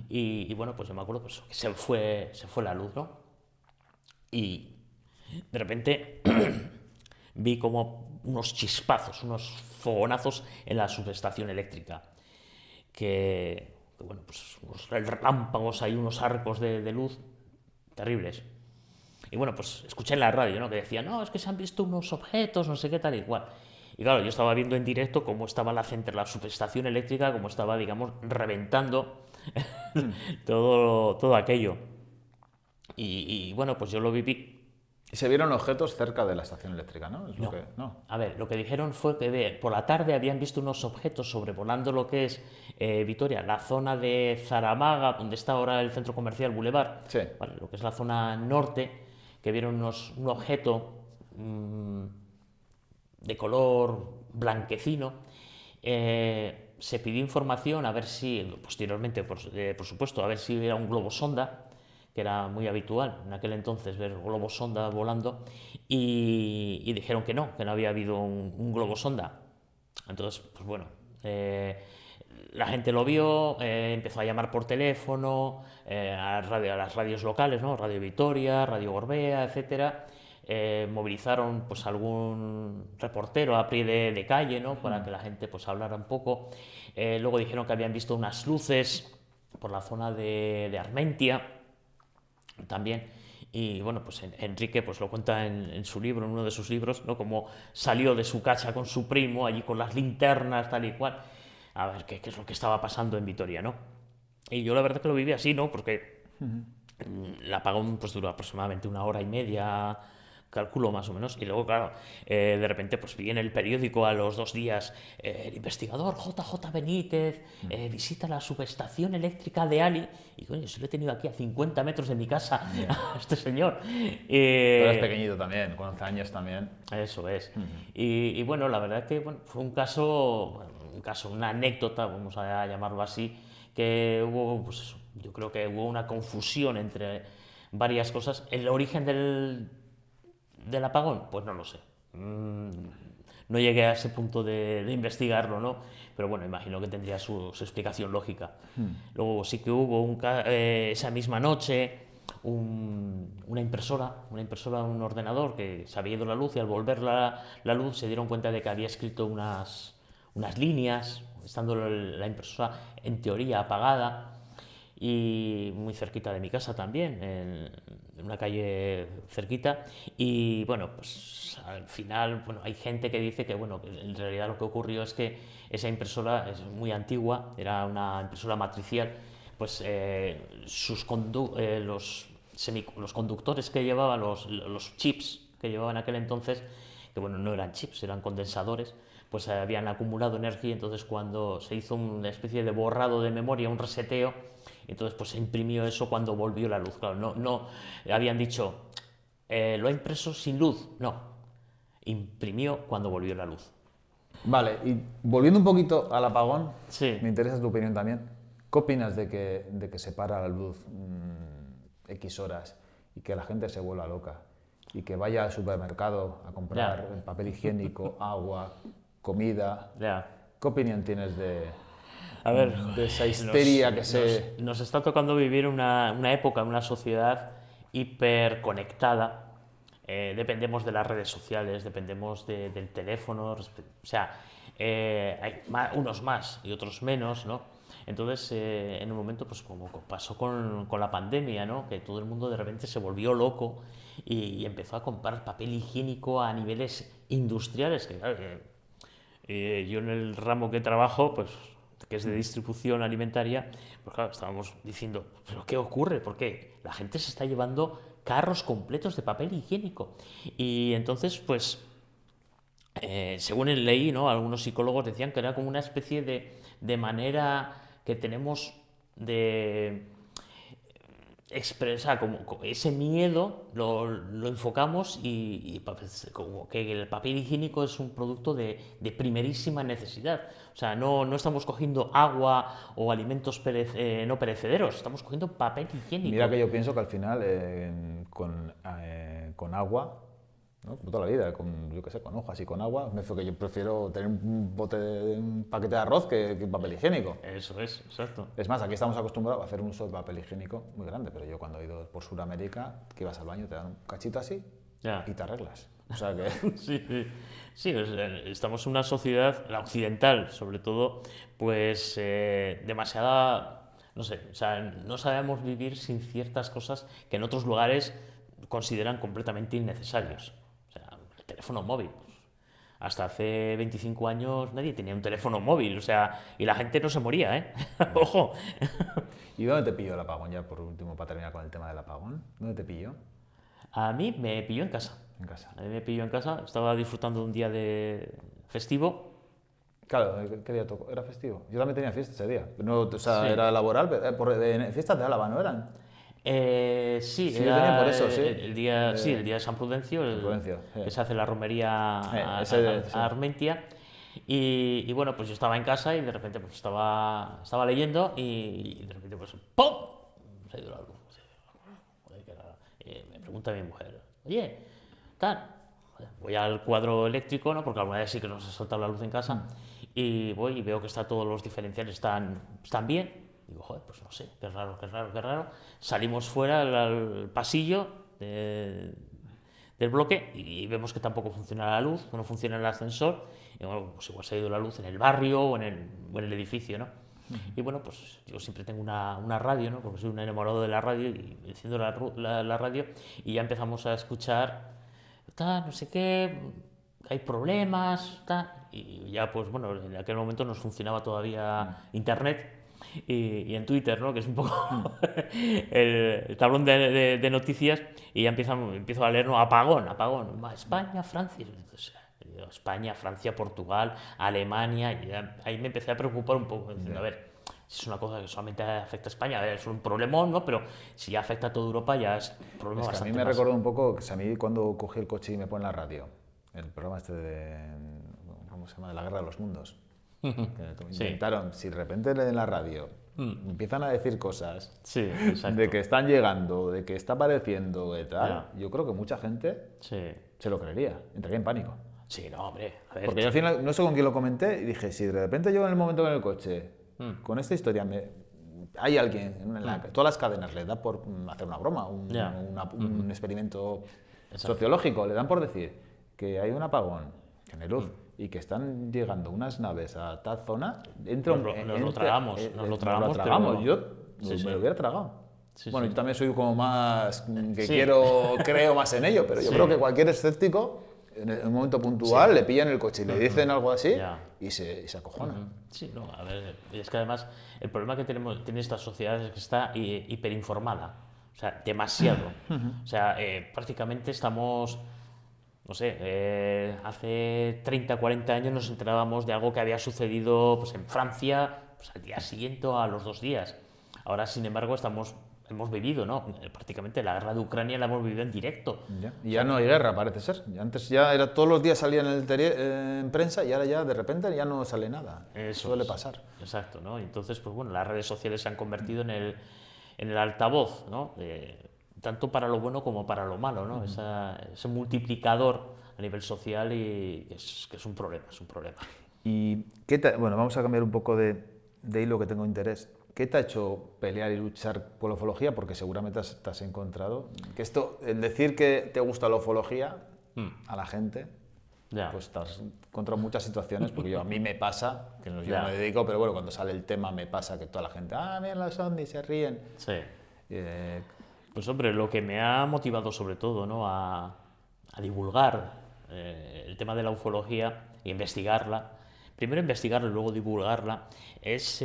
S1: Y bueno, pues yo me acuerdo pues, que se fue la luz, ¿no? Y de repente vi como unos chispazos, unos fogonazos en la subestación eléctrica. Bueno, pues unos relámpagos, hay unos arcos de luz terribles. Y bueno, pues escuché en la radio, ¿no? Que decía, no, es que se han visto unos objetos, no sé qué tal y igual. Y claro, yo estaba viendo en directo cómo estaba la subestación eléctrica, cómo estaba, digamos, reventando todo aquello. Y bueno, pues yo lo viví.
S2: Y se vieron objetos cerca de la estación eléctrica, ¿no?
S1: No. A ver, lo que dijeron fue que por la tarde habían visto unos objetos sobrevolando lo que es Vitoria, la zona de Zaramaga, donde está ahora el centro comercial Boulevard,
S2: Sí.
S1: ¿vale? Lo que es la zona norte, que vieron un objeto de color blanquecino. Se pidió información a ver si, posteriormente, por supuesto, a ver si era un globo sonda, que era muy habitual en aquel entonces ver globos sonda volando, y dijeron que no había habido un globo sonda. Entonces, pues bueno, la gente lo vio, empezó a llamar por teléfono a las radios locales, ¿no? Radio Vitoria, Radio Gorbea, etcétera. Movilizaron pues algún reportero a pie de calle, ¿no? Para que la gente pues hablara un poco. Luego dijeron que habían visto unas luces por la zona de Armentia también. Y bueno, pues Enrique pues lo cuenta en su libro, en uno de sus libros, ¿no? Como salió de su casa con su primo, allí con las linternas, tal y cual, a ver qué es lo que estaba pasando en Vitoria, ¿no? Y yo la verdad que lo viví así, ¿no? Porque el apagón pues duró aproximadamente 1 hora y media, calculo más o menos, y luego, claro, de repente pues vi en el periódico a los 2 días, el investigador JJ Benítez visita la subestación eléctrica de Ali, y coño, se lo he tenido aquí a 50 metros de mi casa, a este señor.
S2: Pero eres pequeñito también, con 11 años también.
S1: Eso es. Y bueno, la verdad es que bueno, fue un caso, una anécdota, vamos a llamarlo así, que hubo, pues eso, yo creo que hubo una confusión entre varias cosas. El origen del apagón, pues no lo sé. No llegué a ese punto de investigarlo, ¿no? Pero bueno, imagino que tendría su explicación lógica. Luego sí que hubo esa misma noche una impresora, un ordenador que se había ido la luz, y al volver la luz se dieron cuenta de que había escrito unas líneas, estando la impresora en teoría apagada, y muy cerquita de mi casa también, en una calle cerquita, y bueno, pues al final, bueno, hay gente que dice que, bueno, que en realidad lo que ocurrió es que esa impresora es muy antigua, era una impresora matricial, pues los conductores que llevaban, los chips que llevaban en aquel entonces, que bueno, no eran chips, eran condensadores, pues habían acumulado energía. Entonces cuando se hizo una especie de borrado de memoria, un reseteo, entonces pues se imprimió eso cuando volvió la luz. Claro, no habían dicho, lo ha impreso sin luz, no, imprimió cuando volvió la luz.
S2: Vale, y volviendo un poquito al apagón,
S1: Sí.
S2: me interesa tu opinión también. ¿Qué opinas de que se para la luz X horas y que la gente se vuelva loca y que vaya al supermercado a comprar
S1: Ya.
S2: papel higiénico, agua, comida?
S1: Ya.
S2: ¿Qué opinión tienes
S1: A ver,
S2: de esa histeria que se...
S1: nos está tocando vivir una época, una sociedad hiperconectada. Dependemos de las redes sociales, dependemos del teléfono, o sea, hay unos más y otros menos, ¿no? Entonces, en un momento, pues como pasó con la pandemia, ¿no? Que todo el mundo de repente se volvió loco y empezó a comprar papel higiénico a niveles industriales, que claro, yo en el ramo que trabajo, pues que es de distribución alimentaria, pues claro, estábamos diciendo, ¿pero qué ocurre? ¿Por qué? La gente se está llevando carros completos de papel higiénico. Y entonces, pues, según leí, ¿no? Algunos psicólogos decían que era como una especie de manera que tenemos de expresar como ese miedo, lo enfocamos y como que el papel higiénico es un producto de primerísima necesidad. O sea, no estamos cogiendo agua o alimentos no perecederos, estamos cogiendo papel higiénico.
S2: Mira que yo pienso que al final con agua, ¿no? Toda la vida, yo qué sé, con hojas y con agua, que yo prefiero tener un paquete de arroz que un papel higiénico.
S1: Eso es, exacto.
S2: Es más, aquí estamos acostumbrados a hacer un uso de papel higiénico muy grande, pero yo cuando he ido por Sudamérica, que ibas al baño, te dan un cachito así y te arreglas. O sea que...
S1: Sí, estamos en una sociedad, la occidental sobre todo, pues demasiada, no sé, o sea, no sabemos vivir sin ciertas cosas que en otros lugares consideran completamente innecesarios. O sea, el teléfono móvil. Hasta hace 25 años nadie tenía un teléfono móvil, o sea, y la gente no se moría, ¿eh? Ojo.
S2: ¿Y dónde te pilló el apagón? Ya por último, para terminar con el tema del apagón. ¿Dónde te pilló?
S1: A mí me pilló en casa.
S2: En casa.
S1: A mí me pilló en casa, estaba disfrutando de un día de festivo.
S2: Claro, ¿qué día tocó? ¿Era festivo? Yo también tenía fiesta ese día. No, o sea,
S1: Sí.
S2: era laboral, pero fiestas de Álava, ¿no eran?
S1: Sí,
S2: Sí,
S1: era
S2: tenía por eso, sí.
S1: el día, sí, el día de San Prudencio,
S2: Prudencio,
S1: que se hace la romería
S2: sí.
S1: a Armentia. Y bueno, pues yo estaba en casa y de repente pues estaba leyendo y de repente pues ¡pum! Se ha ido la luz. Joder, qué raro. Me pregunta mi mujer, oye, tal. Voy al cuadro eléctrico, ¿no? Porque alguna vez sí que nos ha saltado la luz en casa. Y voy y veo que todos los diferenciales están bien. Digo, joder, pues no sé, qué raro, qué raro, qué raro. Salimos fuera al pasillo del bloque y vemos que tampoco funciona la luz, no funciona el ascensor. Y bueno, pues igual se ha ido la luz en el barrio o en el edificio, ¿no? Y bueno, pues yo siempre tengo una radio, ¿no? Porque soy un enamorado de la radio y enciendo la radio y ya empezamos a escuchar, no sé qué, hay problemas, y ya pues bueno, en aquel momento nos funcionaba todavía internet. Y en Twitter, ¿no? Que es un poco el tablón de noticias, y ya empiezo a leer, ¿no? Apagón, España, Francia, España, Francia, Portugal, Alemania, y ahí me empecé a preocupar un poco, diciendo, a ver, si es una cosa que solamente afecta a España, a ver, es un problemón, ¿no? Pero si ya afecta a toda Europa, ya es un problema
S2: Es que a
S1: bastante
S2: mí me
S1: más.
S2: recordó un poco, que a mí cuando cogí el coche y me ponen la radio, el programa este ¿cómo se llama? De la Guerra de los Mundos.
S1: Sí.
S2: Intentaron, si de repente en la radio empiezan a decir cosas
S1: Sí, exacto.
S2: de que están llegando, de que está apareciendo y tal,
S1: Ya.
S2: yo creo que mucha gente
S1: Sí.
S2: se lo creería, entraría en pánico.
S1: Sí, no, hombre, a ver.
S2: Porque yo al final, no sé con quién lo comenté, y dije, si de repente yo en el momento en el coche, con esta historia, hay alguien, todas las cadenas le da por hacer una broma,
S1: Ya.
S2: un experimento sociológico, le dan por decir que hay un apagón de luz y que están llegando unas naves a tal zona,
S1: Nos lo tragamos,
S2: pero
S1: pero-
S2: yo
S1: Sí, sí.
S2: me lo hubiera tragado.
S1: Sí,
S2: Bueno,
S1: sí.
S2: yo también soy como más que
S1: Sí.
S2: creo más en ello, pero yo
S1: Sí.
S2: creo que cualquier escéptico, en un momento puntual,
S1: Sí.
S2: le pillan el coche y le dicen algo así
S1: Ya.
S2: y se acojona.
S1: Sí, no, a ver, es que además el problema que tiene esta sociedad es que está hiperinformada, o sea, demasiado. O sea, prácticamente estamos, no sé, hace 30, 40 años nos enterábamos de algo que había sucedido pues, en Francia pues, al día siguiente o a los 2 días. Ahora, sin embargo, hemos vivido, ¿no? Prácticamente la guerra de Ucrania la hemos vivido en directo.
S2: Ya. Y ya no hay guerra, parece ser. Y antes ya era todos los días salía en prensa y ahora ya de repente ya no sale nada.
S1: Eso
S2: Suele
S1: es.
S2: pasar.
S1: Exacto, ¿no? Y entonces, pues bueno, las redes sociales se han convertido en el altavoz, ¿no? Tanto para lo bueno como para lo malo, ¿no? Ese multiplicador a nivel social y que es un problema, es un problema.
S2: Y bueno, vamos a cambiar un poco de hilo que tengo interés. ¿Qué te ha hecho pelear y luchar por la ufología? Porque seguramente te has encontrado que el decir que te gusta la ufología a la gente,
S1: Ya.
S2: pues te has encontrado muchas situaciones, porque a mí me pasa, que yo
S1: Ya.
S2: no me dedico, pero bueno, cuando sale el tema me pasa que toda la gente, mira los ovnis, se ríen.
S1: Sí.
S2: Eh,
S1: Pues hombre, lo que me ha motivado sobre todo, ¿no? a divulgar el tema de la ufología e investigarla, primero investigarla y luego divulgarla, es,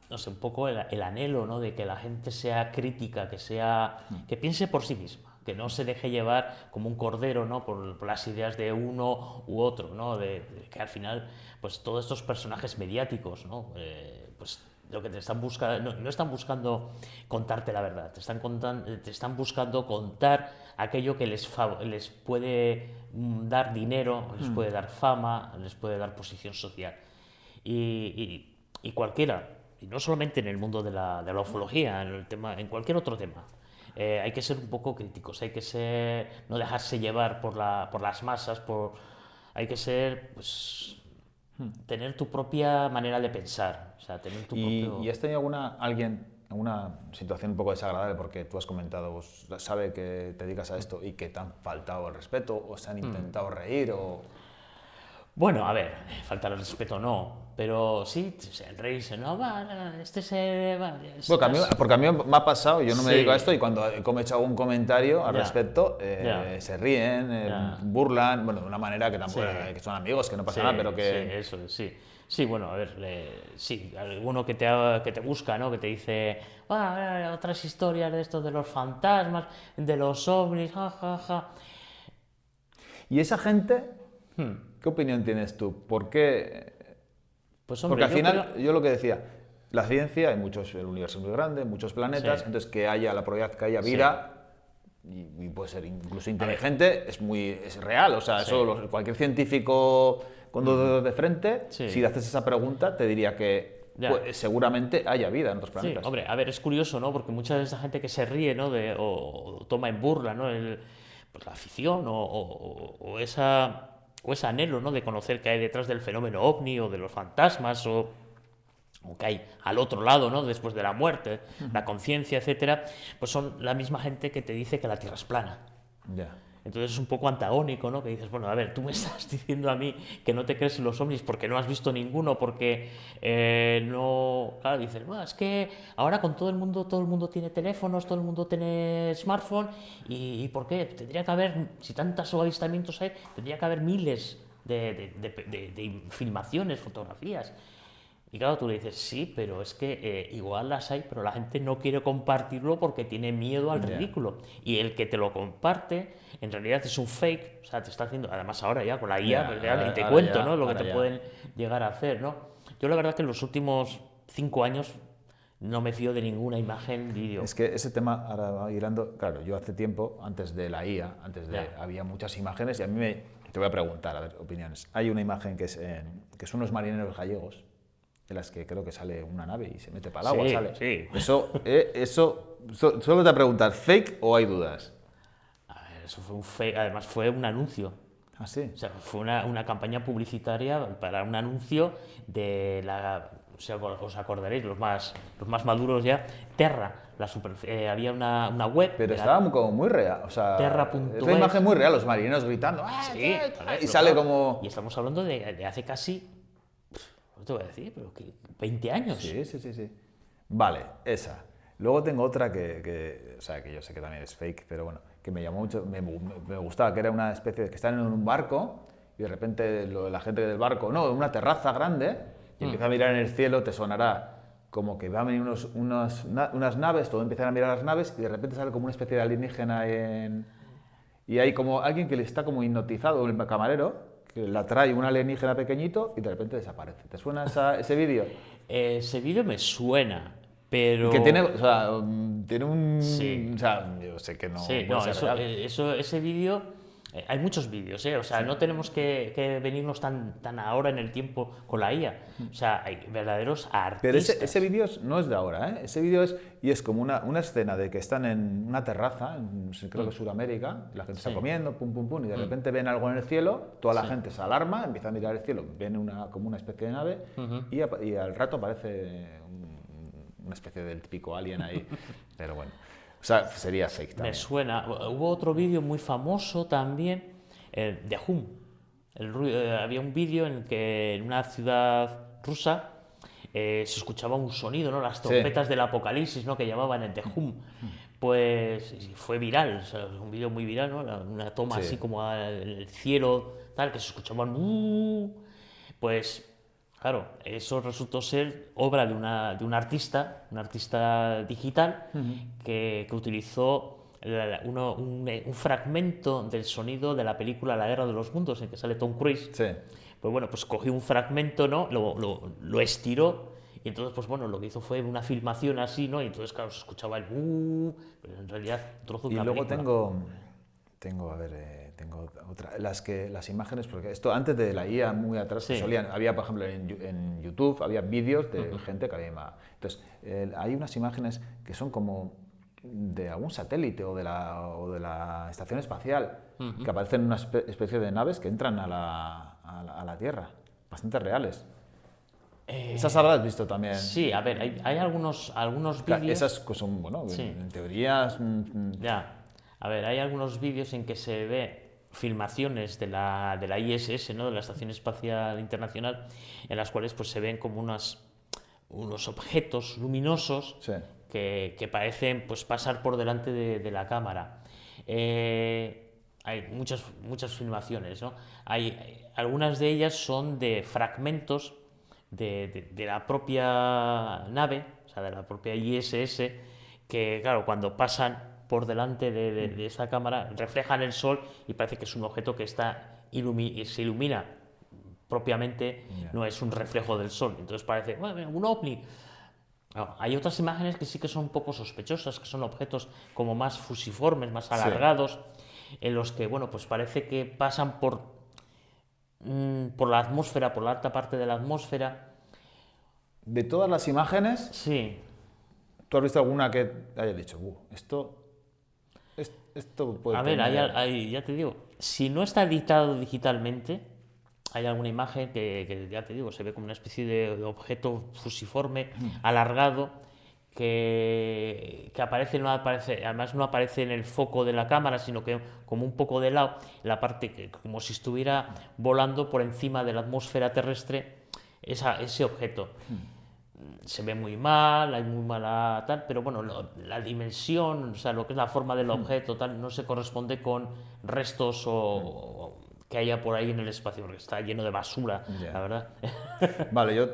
S1: no sé, un poco el anhelo, ¿no? De que la gente sea crítica, que piense por sí misma, que no se deje llevar como un cordero, ¿no? por las ideas de uno u otro, ¿no? De que al final, pues todos estos personajes mediáticos, ¿no? Pues lo que te están buscando, no están buscando contarte la verdad, te están buscando contar aquello que les puede dar dinero, les puede dar fama, les puede dar posición social. Y cualquiera, y no solamente en el mundo de la ufología, en cualquier otro tema. Hay que ser un poco críticos, hay que no dejarse llevar por las masas, hay que ser, pues, tener tu propia manera de pensar, o sea, tener tu propio...
S2: ¿Y has tenido alguna situación un poco desagradable porque tú has comentado, pues, sabe que te dedicas a esto y que te han faltado el respeto o se han intentado reír o...
S1: Bueno, a ver, faltar el respeto no, pero sí, el rey dice, no, este se...
S2: Porque a mí me ha pasado, yo no me
S1: Sí.
S2: dedico a esto y cuando he hecho algún comentario al
S1: Ya.
S2: respecto,
S1: Ya.
S2: se ríen,
S1: Ya.
S2: burlan, bueno, de una manera que tampoco
S1: Sí.
S2: que son amigos, que no pasa
S1: Sí,
S2: nada, pero que...
S1: sí, eso es, sí. Sí, bueno, a ver, sí, alguno que te busca, ¿no? Que te dice, otras historias de esto de los fantasmas, de los ovnis, ja, ja, ja.
S2: ¿Y esa gente, qué opinión tienes tú? ¿Por qué?
S1: Pues
S2: Porque
S1: hombre,
S2: al final, yo lo que decía, la ciencia, el universo es muy grande, muchos planetas,
S1: Sí.
S2: entonces que haya la probabilidad que haya vida, y puede ser incluso inteligente, es real. O sea,
S1: Sí.
S2: eso cualquier científico con dos dedos de frente,
S1: Sí.
S2: si le haces esa pregunta, te diría que
S1: Ya.
S2: pues, seguramente haya vida en otros
S1: Sí,
S2: planetas.
S1: hombre, a ver, es curioso, ¿no? Porque mucha de esa gente que se ríe, ¿no? O toma en burla, ¿no? Pues la afición o ese anhelo, ¿no? De conocer qué hay detrás del fenómeno ovni o de los fantasmas o que hay al otro lado, ¿no? Después de la muerte, la conciencia, etcétera, pues son la misma gente que te dice que la Tierra es plana.
S2: Ya.
S1: Entonces es un poco antagónico, ¿no? Que dices, bueno, a ver, tú me estás diciendo a mí que no te crees en los ovnis porque no has visto ninguno, porque no... Claro, dices, bueno, es que ahora con todo el mundo tiene teléfonos, todo el mundo tiene smartphone, ¿y por qué? Tendría que haber, si tantos avistamientos hay, tendría que haber miles de filmaciones, fotografías. Y claro, tú le dices, sí, pero es que igual las hay, pero la gente no quiere compartirlo porque tiene miedo al
S2: Ya.
S1: ridículo. Y el que te lo comparte, en realidad es un fake, o sea, te está haciendo, además ahora ya con la IA,
S2: Ya,
S1: pues ya,
S2: ahora-
S1: y te
S2: ahora
S1: cuento,
S2: ya,
S1: ¿no? Lo que
S2: ahora
S1: te
S2: ya.
S1: pueden llegar a hacer, ¿no? Yo la verdad que en los últimos 5 años no me fío de ninguna imagen, vídeo.
S2: Es que ese tema ahora va hilando. Claro, yo hace tiempo, antes de la IA,
S1: Ya.
S2: había muchas imágenes y a mí te voy a preguntar, a ver, opiniones. Hay una imagen que son unos marineros gallegos, en las que creo que sale una nave y se mete para el agua,
S1: Sí,
S2: sale.
S1: sí.
S2: Solo te voy a preguntar, ¿fake o hay dudas?
S1: A ver, eso fue un fake, además fue un anuncio.
S2: Ah, sí.
S1: O sea, fue una campaña publicitaria para un anuncio de o sea, os acordaréis, los más maduros ya, Terra. Había una web.
S2: Pero
S1: de la-
S2: estaba como muy real. O sea,
S1: Terra.es.
S2: es la imagen muy real, los marineros gritando.
S1: Sí,
S2: Y sale como.
S1: Y estamos hablando de hace casi, no te voy a decir, pero que 20 años.
S2: Sí, sí, sí, sí. Vale, esa. Luego tengo otra o sea, que yo sé que también es fake, pero bueno, que me llamó mucho, me gustaba, que era una especie de que están en un barco y de repente la gente del barco, no, una terraza grande, y empieza a mirar en el cielo, te sonará como que van a venir unas naves, todo empiezan a mirar las naves y de repente sale como una especie de alienígena y hay como alguien que le está como hipnotizado, el camarero, que la trae un alienígena pequeñito y de repente desaparece. ¿Te suena ese vídeo?
S1: Ese vídeo me suena,
S2: Y
S1: pero...
S2: que tiene, o sea, tiene
S1: Sí,
S2: o sea, yo sé que no
S1: sí,
S2: puede
S1: no,
S2: ser real.
S1: ese vídeo, hay muchos vídeos, ¿eh? O sea, no tenemos que venirnos tan ahora en el tiempo con la IA. O sea, hay verdaderos
S2: Pero
S1: artistas.
S2: ese vídeo no es de ahora, ¿eh? Ese vídeo es como una escena de que están en una terraza, creo que Sudamérica, la gente está
S1: Sí.
S2: comiendo, pum, pum, pum, y de repente ven algo en el cielo, toda la
S1: Sí.
S2: gente se alarma, empieza a mirar el cielo, ven como una especie de nave y al rato aparece una especie del típico alien ahí. Pero bueno, o sea, sería fake
S1: Me
S2: también.
S1: suena. Hubo otro vídeo muy famoso también, de Hum. Había un vídeo en el que en una ciudad rusa se escuchaba un sonido, ¿no? Las trompetas del apocalipsis, ¿no? Que llamaban el de Hum. Pues y fue viral, o sea, un vídeo muy viral, ¿no? Una toma
S2: Sí.
S1: así como en el cielo, tal, que se escuchaban. Pues claro, eso resultó ser obra de un artista digital, que utilizó un fragmento del sonido de la película La Guerra de los Mundos, en que sale Tom Cruise.
S2: Sí.
S1: Pues bueno, pues cogió un fragmento, ¿no? Lo estiró, y entonces, pues bueno, lo que hizo fue una filmación así, ¿no? Y entonces, claro, se escuchaba el pero en realidad un trozo de
S2: Y
S1: una
S2: luego
S1: película.
S2: tengo, a ver, tengo otra. Las imágenes, porque esto antes de la IA, muy atrás, que
S1: Sí.
S2: había, por ejemplo, en YouTube, había vídeos de gente que había. Entonces, hay unas imágenes que son como de algún satélite o de la estación espacial, que aparecen una especie de naves que entran a la Tierra, bastante reales. Esas habrás visto también.
S1: Sí, a ver, hay algunos
S2: Claro,
S1: vídeos...
S2: esas que son, bueno,
S1: Sí.
S2: en teoría.
S1: Ya, a ver, hay algunos vídeos en que se ve filmaciones de la ISS, ¿no? De la Estación Espacial Internacional, en las cuales pues se ven como unos objetos luminosos
S2: Sí.
S1: que parecen pues pasar por delante de la cámara. Hay muchas filmaciones, ¿no? Algunas de ellas son de fragmentos de la propia nave, o sea, de la propia ISS, que claro, cuando pasan por delante de esa cámara, reflejan el sol y parece que es un objeto que se ilumina propiamente,
S2: Ya.
S1: no es un reflejo del sol. Entonces parece, bueno, un ovni. No, hay otras imágenes que sí que son un poco sospechosas, que son objetos como más fusiformes, más alargados, en los que, bueno, pues parece que pasan por la atmósfera, por la alta parte de la atmósfera.
S2: De todas las imágenes,
S1: Sí,
S2: ¿tú has visto alguna que haya dicho, esto puede
S1: a ver,
S2: tener...
S1: ya te digo, si no está editado digitalmente, hay alguna imagen que, ya te digo, se ve como una especie de objeto fusiforme, alargado, que aparece, no aparece, además no aparece en el foco de la cámara, sino que como un poco de lado, en la parte como si estuviera volando por encima de la atmósfera terrestre, ese objeto. Se ve muy mal, hay muy mala tal, pero bueno, la dimensión, o sea, lo que es la forma del objeto, tal, no se corresponde con restos o que haya por ahí en el espacio, porque está lleno de basura,
S2: Ya.
S1: la verdad.
S2: Vale, yo,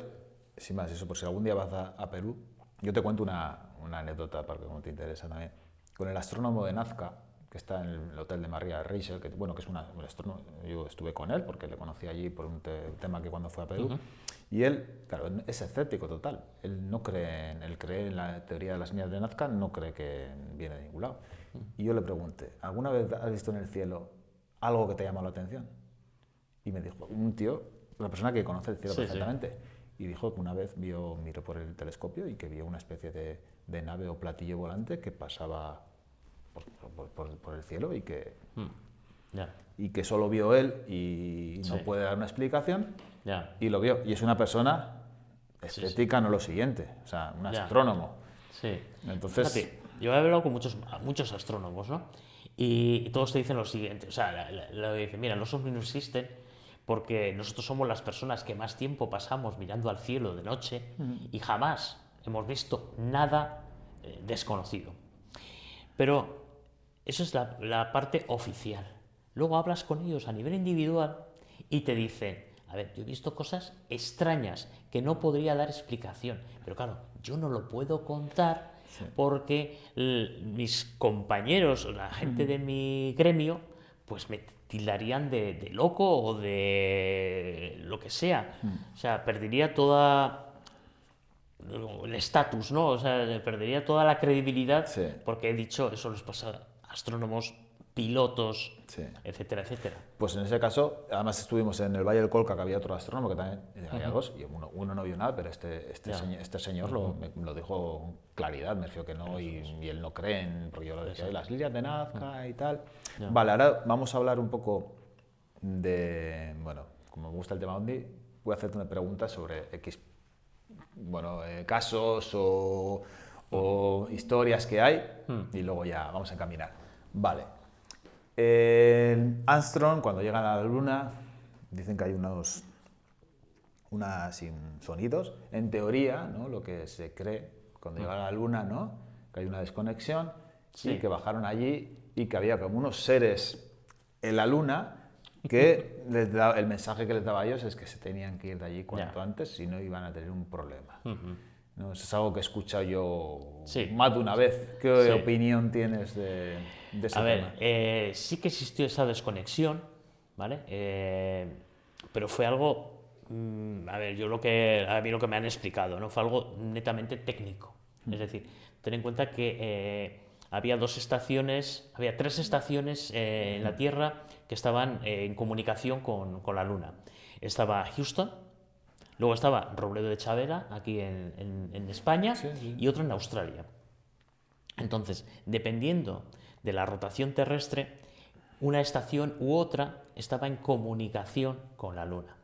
S2: sin más, eso, por si algún día vas a Perú, yo te cuento una anécdota, para que como te interesa también. Con el astrónomo de Nazca, que está en el hotel de María Reichel, que, bueno, que es un astrónomo, yo estuve con él porque le conocí allí por un tema que cuando fue a Perú, y él, claro, es escéptico total, él no cree, él cree en la teoría de las líneas de Nazca, no cree que viene de ningún lado. Y yo le pregunté, ¿alguna vez has visto en el cielo algo que te ha llamado la atención? Y me dijo, un tío, una persona que conoce el cielo
S1: Sí, sí.
S2: perfectamente, y dijo que una vez miró por el telescopio y que vio una especie de nave o platillo volante que pasaba por el cielo
S1: Ya,
S2: y que solo vio él y no
S1: Sí.
S2: puede dar una explicación,
S1: ya,
S2: y lo vio. Y es una persona
S1: sí.
S2: escéptica, no lo siguiente, o sea, un
S1: Ya.
S2: astrónomo.
S1: sí.
S2: Entonces,
S1: Fíjate, yo he hablado con muchos astrónomos, ¿no? Y todos te dicen lo siguiente, o sea, lo dicen, mira, los ovnis no existen porque nosotros somos las personas que más tiempo pasamos mirando al cielo de noche y jamás hemos visto nada desconocido. Pero eso es la parte oficial. Luego hablas con ellos a nivel individual y te dicen, a ver, yo he visto cosas extrañas que no podría dar explicación, pero claro, yo no lo puedo contar porque mis compañeros, la gente de mi gremio, pues me tildarían de loco o de lo que sea. O sea, perdería toda el estatus, ¿no? O sea, perdería toda la credibilidad
S2: Sí.
S1: porque he dicho, eso les pasa a astrónomos, pilotos,
S2: Sí.
S1: etcétera, etcétera.
S2: Pues en ese caso, además estuvimos en el Valle del Colca, que había otro astrónomo que también, había dos, y uno no vio nada, pero este señor me lo dijo con claridad, me refiero que no, y él no cree en, porque yo lo decía, las líneas de Nazca y tal. Vale, ahora vamos a hablar un poco de, bueno, como me gusta el tema OVNI, voy a hacerte una pregunta sobre X, bueno, casos o historias que hay, y luego ya vamos a encaminar. Vale. Armstrong, cuando llega a la Luna, dicen que hay unos sonidos. En teoría, ¿no? Lo que se cree cuando llega a la Luna, ¿no? Que hay una desconexión y que bajaron allí y que había como unos seres en la Luna que el mensaje que les daba a ellos es que se tenían que ir de allí cuanto antes, si no iban a tener un problema. ¿No? Eso es algo que he escuchado yo más de una vez. ¿Qué opinión tienes de ese tema?
S1: A ver, sí que existió esa desconexión, ¿vale? Pero fue algo, a ver, a mí lo que me han explicado, ¿no? Fue algo netamente técnico. Es decir, ten en cuenta que había tres estaciones en la Tierra que estaban en comunicación con la Luna. Estaba Houston, luego estaba Robledo de Chavela, aquí en España, y otro en Australia. Entonces, dependiendo de la rotación terrestre, una estación u otra estaba en comunicación con la Luna.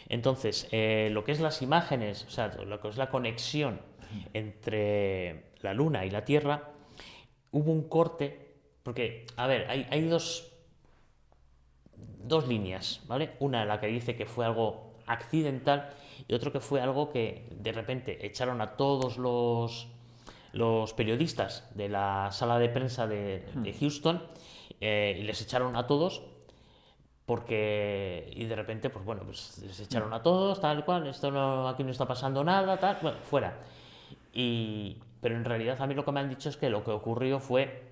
S1: Entonces, lo que es las imágenes, o sea, lo que es la conexión entre la Luna y la Tierra, hubo un corte, porque, a ver, hay dos líneas, ¿vale? Una la que dice que fue algo accidental y otro que fue algo que de repente echaron a todos los periodistas de la sala de prensa de Houston y les echaron a todos y de repente pues bueno, pues les echaron a todos, tal cual, aquí no está pasando nada, tal, bueno, fuera. Pero en realidad a mí lo que me han dicho es que lo que ocurrió fue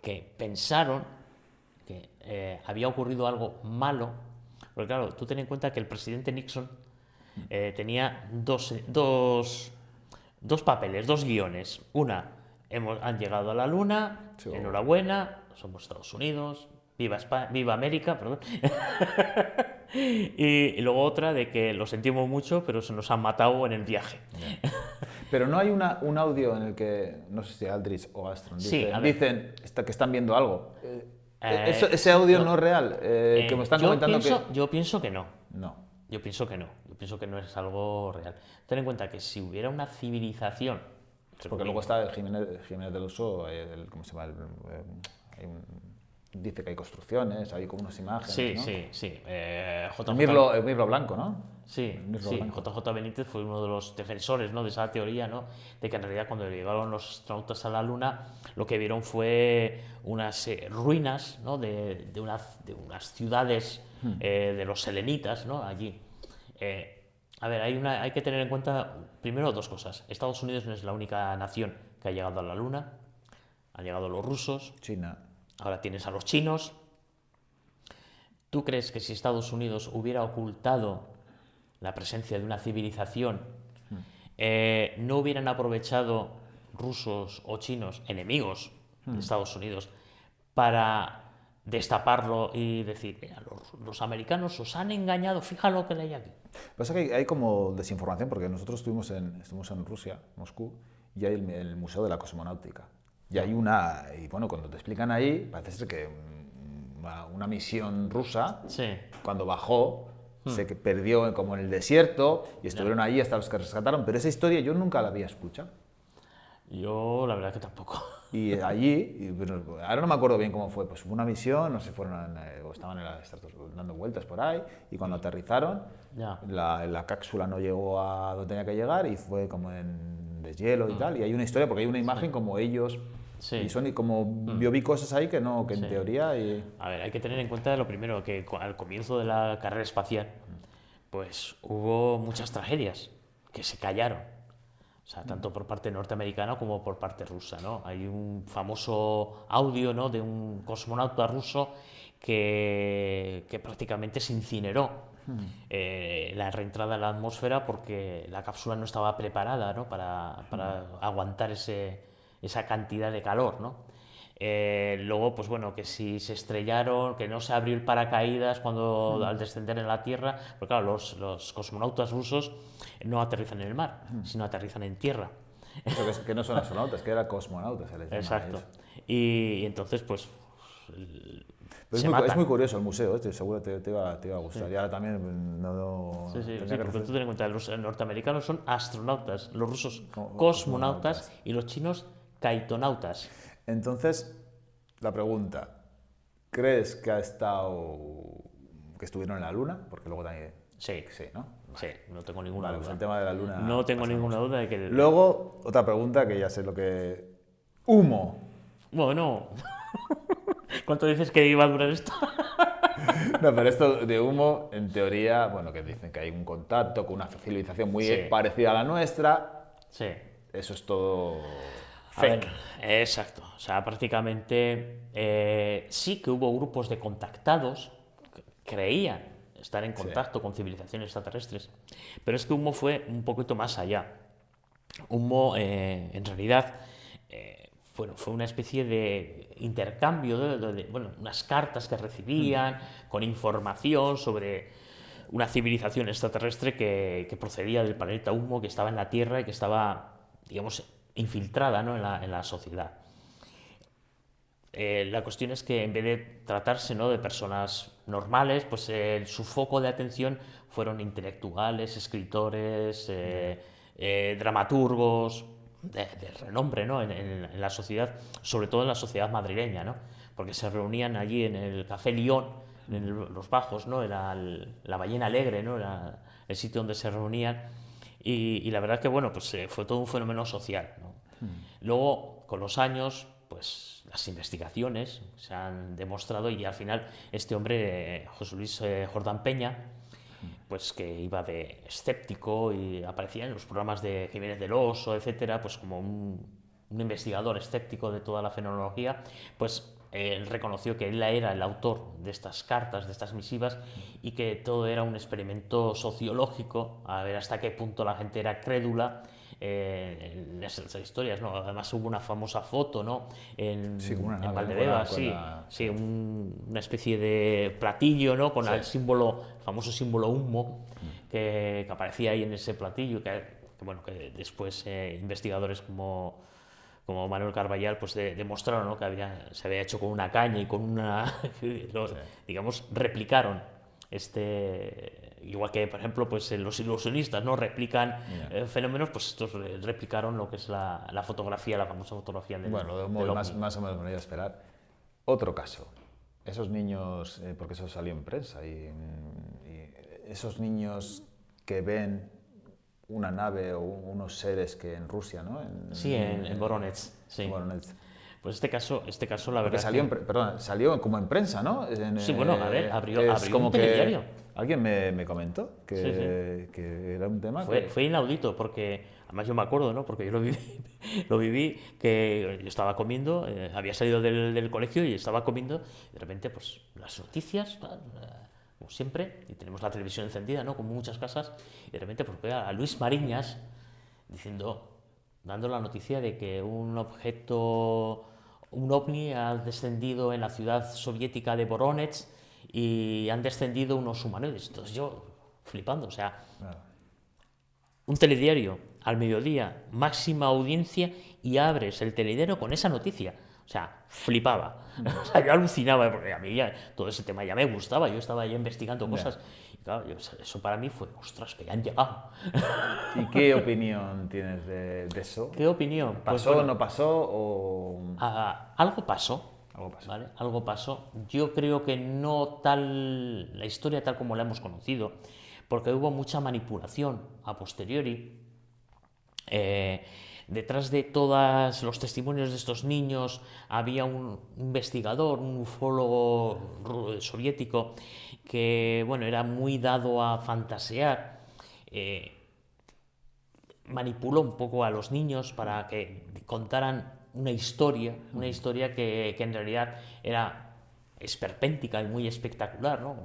S1: que pensaron que había ocurrido algo malo, porque claro, tú ten en cuenta que el presidente Nixon tenía dos papeles, dos guiones. Han llegado a la Luna, enhorabuena, somos Estados Unidos, viva América, perdón. y luego otra de que lo sentimos mucho, pero se nos han matado en el viaje.
S2: Pero no hay un audio en el que, no sé si Aldrich o Armstrong dicen que están viendo algo. Ese audio no es real, que me están comentando
S1: Yo pienso que no.
S2: No.
S1: Yo pienso que no. Yo pienso que no es algo real. Ten en cuenta que si hubiera una civilización...
S2: Porque luego está el Jiménez del Oso, ¿cómo se llama? Dice que hay construcciones, hay como unas imágenes,
S1: sí,
S2: ¿no?
S1: Sí.
S2: Mirlo Blanco, ¿no?
S1: Sí, JJ Benítez fue uno de los defensores, ¿no?, de esa teoría, ¿no?, de que en realidad cuando llegaron los astronautas a la Luna lo que vieron fue unas ruinas, ¿no?, de unas ciudades de los selenitas, ¿no?, allí. A ver, hay que tener en cuenta primero dos cosas. Estados Unidos no es la única nación que ha llegado a la Luna. Han llegado los rusos.
S2: China.
S1: Ahora tienes a los chinos. ¿Tú crees que si Estados Unidos hubiera ocultado la presencia de una civilización, no hubieran aprovechado rusos o chinos, enemigos de Estados Unidos, para destaparlo y decir, mira, los americanos os han engañado, fíjate lo que hay aquí?
S2: Pasa que hay como desinformación, porque nosotros estuvimos en Rusia, Moscú, y hay el Museo de la Cosmonáutica. Y hay y bueno, cuando te explican ahí, parece ser que una misión rusa, cuando bajó, se perdió como en el desierto, y estuvieron allí hasta los que rescataron, pero esa historia yo nunca la había escuchado.
S1: Yo la verdad que tampoco.
S2: Y allí, ahora no me acuerdo bien cómo fue, pues hubo una misión, no sé, o estaban dando vueltas por ahí, y cuando aterrizaron, la cápsula no llegó a donde tenía que llegar, y fue como en en deshielo y tal, y hay una historia, porque hay una imagen como ellos,
S1: Sí.
S2: y son y como yo vi cosas ahí que no, que en
S1: Sí.
S2: teoría... Y...
S1: A ver, hay que tener en cuenta lo primero, que al comienzo de la carrera espacial, pues hubo muchas tragedias que se callaron. O sea, tanto por parte norteamericana como por parte rusa, ¿no? Hay un famoso audio, ¿no?, de un cosmonauta ruso que prácticamente se incineró la reentrada a la atmósfera porque la cápsula no estaba preparada, ¿no?, para aguantar esa cantidad de calor, ¿no? Luego, pues bueno, que si se estrellaron, que no se abrió el paracaídas cuando al descender en la Tierra, porque claro, los cosmonautas rusos no aterrizan en el mar, sino aterrizan en tierra.
S2: Eso que no son astronautas, que eran cosmonautas, se les llama a
S1: Exacto.
S2: ellos.
S1: Y entonces, pues,
S2: Pero
S1: se
S2: es
S1: matan.
S2: muy curioso el museo, seguro te va a gustar. Y ahora también
S1: Sí, sí,
S2: tendría
S1: sí,
S2: que
S1: porque tú ten en cuenta, los norteamericanos son astronautas, los rusos
S2: Cosmonautas.
S1: cosmonautas y los chinos kaitonautas.
S2: Entonces, la pregunta, ¿crees que que estuvieron en la Luna? Porque luego también...
S1: Sí,
S2: Sí, ¿no?
S1: sí, no tengo ninguna
S2: Vale, pues
S1: duda.
S2: el tema de la Luna...
S1: No tengo
S2: pasamos.
S1: ninguna duda de que...
S2: Luego, otra pregunta que ya sé lo que... Humo.
S1: Bueno, ¿cuánto dices que iba a durar esto?
S2: No, pero esto de humo, en teoría, bueno, que dicen que hay un contacto con una civilización muy
S1: Sí.
S2: parecida a la nuestra.
S1: Sí.
S2: Eso es todo
S1: A
S2: fake.
S1: ver, exacto. O sea, prácticamente sí que hubo grupos de contactados que creían estar en contacto con civilizaciones extraterrestres, pero es que Humo fue un poquito más allá. Humo, en realidad, bueno, fue una especie de intercambio bueno, unas cartas que recibían con información sobre una civilización extraterrestre que procedía del planeta Humo, que estaba en la Tierra y que estaba, digamos, infiltrada, ¿no?, en la sociedad. La cuestión es que en vez de tratarse, ¿no?, de personas normales, pues su foco de atención fueron intelectuales, escritores, dramaturgos de renombre, ¿no?, en la sociedad, sobre todo en la sociedad madrileña, ¿no?, porque se reunían allí en el Café Lión, los Bajos, ¿no?, era la Ballena Alegre, ¿no?, era el sitio donde se reunían, y la verdad que, bueno, pues fue todo un fenómeno social, ¿no? Luego, con los años, pues las investigaciones se han demostrado y al final este hombre, José Luis Jordán Peña, pues que iba de escéptico y aparecía en los programas de Jiménez del Oso, etcétera, pues como un investigador escéptico de toda la fenomenología, pues él reconoció que él era el autor de estas cartas, de estas misivas, y que todo era un experimento sociológico, a ver hasta qué punto la gente era crédula en esas historias, ¿no? Además hubo una famosa foto, ¿no?,
S2: Sí, como una nave, ¿no?
S1: Valdebebas,
S2: Con
S1: sí,
S2: la-
S1: sí, una especie de platillo, ¿no?, con el símbolo, el famoso símbolo Humo, que aparecía ahí en ese platillo, bueno, que después investigadores como Manuel Carballal pues demostraron, ¿no?, que se había hecho con una caña y con una digamos, replicaron igual que por ejemplo pues los ilusionistas, ¿no?, replican fenómenos, pues estos replicaron lo que es la fotografía, la famosa fotografía del,
S2: Bueno,
S1: del
S2: más
S1: ovni.
S2: o menos me lo iba a esperar. Otro caso. Esos niños, porque eso salió en prensa, y esos niños que ven una nave o unos seres que en Rusia, ¿no?
S1: Sí, en Voronezh, sí.
S2: Voronezh.
S1: Pues este caso la
S2: Porque
S1: verdad
S2: salió,
S1: que...
S2: perdón, salió como en prensa, ¿no?
S1: Sí, bueno, a ver, abrió
S2: como
S1: un
S2: que
S1: telediario.
S2: alguien me comentó que,
S1: Sí, sí.
S2: que era un tema
S1: Fue inaudito, porque además yo me acuerdo, ¿no?, porque yo lo viví, que yo estaba comiendo, había salido del colegio y estaba comiendo, y de repente, pues las noticias, como siempre, y tenemos la televisión encendida, ¿no?, como en muchas casas, y de repente pues veo a Luis Mariñas dando la noticia de que un ovni ha descendido en la ciudad soviética de Voronezh y han descendido unos humanoides. Entonces yo, flipando, o sea, un telediario al mediodía, máxima audiencia, y abres el telediario con esa noticia. O sea, flipaba. O sea, yo alucinaba, porque a mí ya todo ese tema ya me gustaba, yo estaba ya investigando cosas. Y claro, eso para mí fue, ostras, que ya han llegado.
S2: ¿Y qué opinión tienes de eso?
S1: ¿Qué opinión?
S2: ¿Pasó,
S1: Pues bueno,
S2: no pasó o...?
S1: algo pasó.
S2: Algo pasó.
S1: ¿Vale? Algo pasó. Yo creo que no la historia tal como la hemos conocido, porque hubo mucha manipulación a posteriori. detrás de todos los testimonios de estos niños había un investigador, un ufólogo soviético que, bueno, era muy dado a fantasear. Manipuló un poco a los niños para que contaran una historia que en realidad era esperpéntica y muy espectacular, ¿no?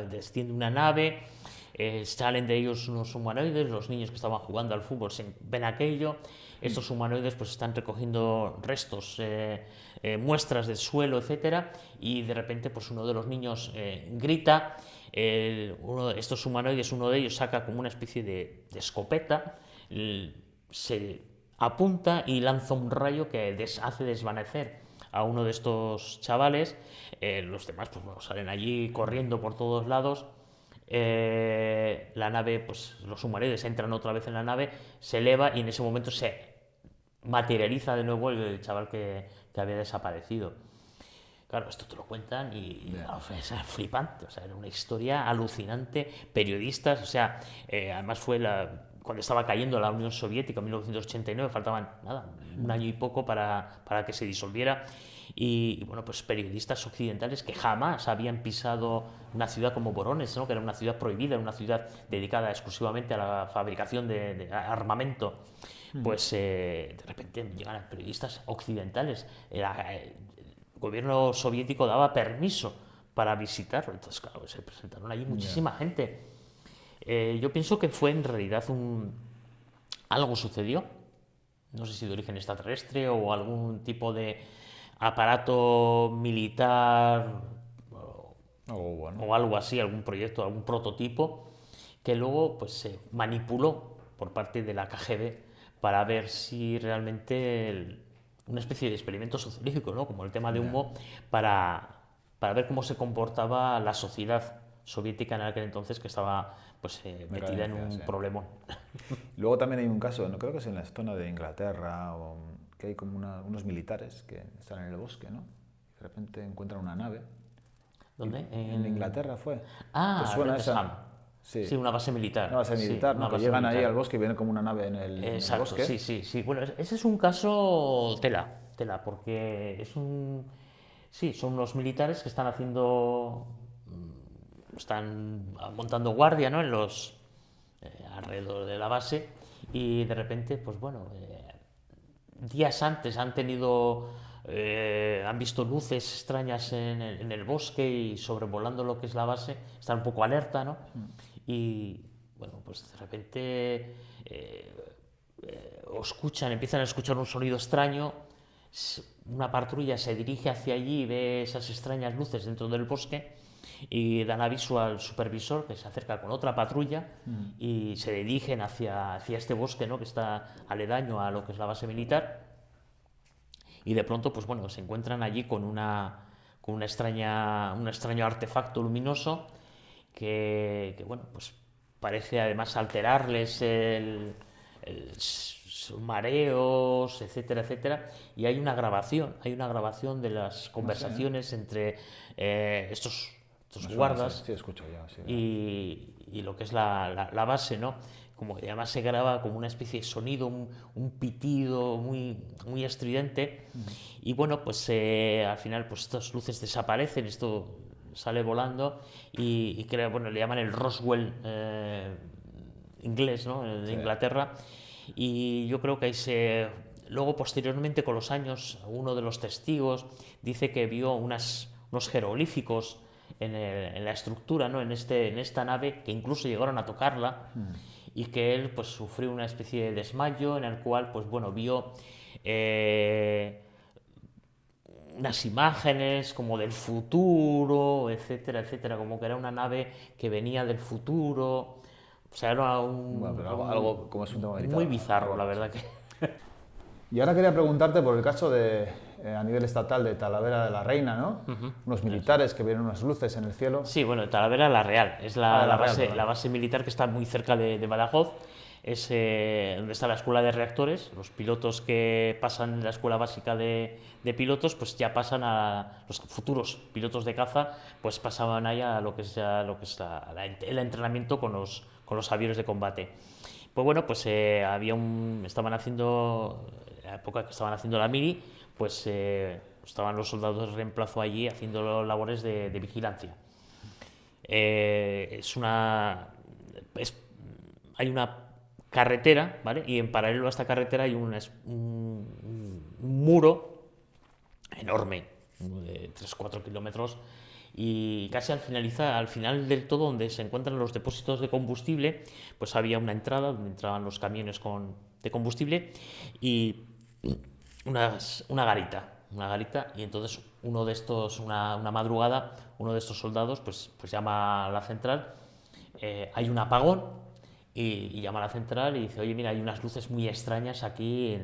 S1: Desciende una nave, salen de ellos unos humanoides, los niños que estaban jugando al fútbol ven aquello, estos humanoides pues están recogiendo restos, muestras del suelo, etcétera, y de repente pues uno de los niños grita, uno de estos humanoides, uno de ellos saca como una especie de escopeta, se apunta y lanza un rayo que hace desvanecer a uno de estos chavales. Los demás pues, bueno, salen allí corriendo por todos lados. La nave, pues los humanoides entran otra vez en la nave, se eleva y en ese momento se materializa de nuevo el chaval que había desaparecido. Claro, esto te lo cuentan y es flipante, o sea, era una historia alucinante, periodistas, o sea, además fue cuando estaba cayendo la Unión Soviética en 1989, faltaban nada, un año y poco para que se disolviera, y bueno, pues periodistas occidentales que jamás habían pisado una ciudad como Vorónezh, ¿no? Que era una ciudad prohibida, una ciudad dedicada exclusivamente a la fabricación de armamento, pues de repente llegan periodistas occidentales. El gobierno soviético daba permiso para visitarlo, entonces claro, se presentaron allí muchísima gente. Yo pienso que fue en realidad algo sucedió, no sé si de origen extraterrestre o algún tipo de aparato militar o algo así, algún proyecto, algún prototipo que luego pues se manipuló por parte de la KGB para ver si realmente una especie de experimento sociológico, ¿no? Como el tema de Humo, para ver cómo se comportaba la sociedad soviética en aquel entonces, que estaba pues metida en un problemón.
S2: Luego también hay un caso, no creo que es en la zona de Inglaterra, que hay como unos militares que están en el bosque, ¿no? De repente encuentran una nave.
S1: ¿Dónde?
S2: En Inglaterra fue.
S1: Ah,
S2: ¿te suena esa?
S1: Sí, una base militar.
S2: Una base militar,
S1: sí,
S2: ¿no? Que llegan ahí al bosque y viene como una nave en el bosque.
S1: Sí. Bueno, ese es un caso tela, porque son unos militares que están montando guardia, ¿no? Alrededor de la base, y de repente, pues bueno, días antes han visto luces extrañas en el bosque y sobrevolando lo que es la base, están un poco alerta, ¿no? Y bueno, pues de repente empiezan a escuchar un sonido extraño, una patrulla se dirige hacia allí y ve esas extrañas luces dentro del bosque y dan aviso al supervisor, que se acerca con otra patrulla y se dirigen hacia este bosque, ¿no? Que está aledaño a lo que es la base militar, y de pronto pues bueno, se encuentran allí con un extraño artefacto luminoso que bueno, pues parece además alterarles sus mareos, etcétera, etcétera, y hay una grabación de las conversaciones entre estos guardas y lo que es la base, ¿no? Como que además se graba como una especie de sonido, un pitido muy estridente, y bueno, pues al final pues estas luces desaparecen, esto sale volando y crea, bueno, le llaman el Roswell inglés, ¿no? De Inglaterra, y yo creo que luego posteriormente con los años uno de los testigos dice que vio unos jeroglíficos en la estructura, ¿no? en esta nave, que incluso llegaron a tocarla, y que él pues sufrió una especie de desmayo en el cual pues bueno, vio unas imágenes como del futuro, etcétera, etcétera, como que era una nave que venía del futuro. O sea, era algo
S2: como es un
S1: muy bizarro, la verdad que.
S2: Y ahora quería preguntarte por el caso a nivel estatal de Talavera de la Reina, ¿no? Unos militares que vieron unas luces en el cielo.
S1: Sí, bueno, Talavera la Real, es la base militar que está muy cerca de Badajoz, es donde está la escuela de reactores. Los pilotos que pasan la escuela básica de pilotos, pues ya pasan a los futuros pilotos de caza, pues pasaban ahí a lo que es el entrenamiento con los aviones de combate. Pues bueno, pues estaban haciendo, en la época que estaban haciendo la mili, pues estaban los soldados de reemplazo allí haciendo labores de vigilancia. Es una, es- Hay una carretera, ¿vale? Y en paralelo a esta carretera hay un muro enorme, de 3 o 4 kilómetros, y casi al final del todo, donde se encuentran los depósitos de combustible, pues había una entrada donde entraban los camiones de combustible y una garita, y entonces una madrugada, uno de estos soldados pues llama a la central, hay un apagón y llama a la central y dice, oye, mira, hay unas luces muy extrañas aquí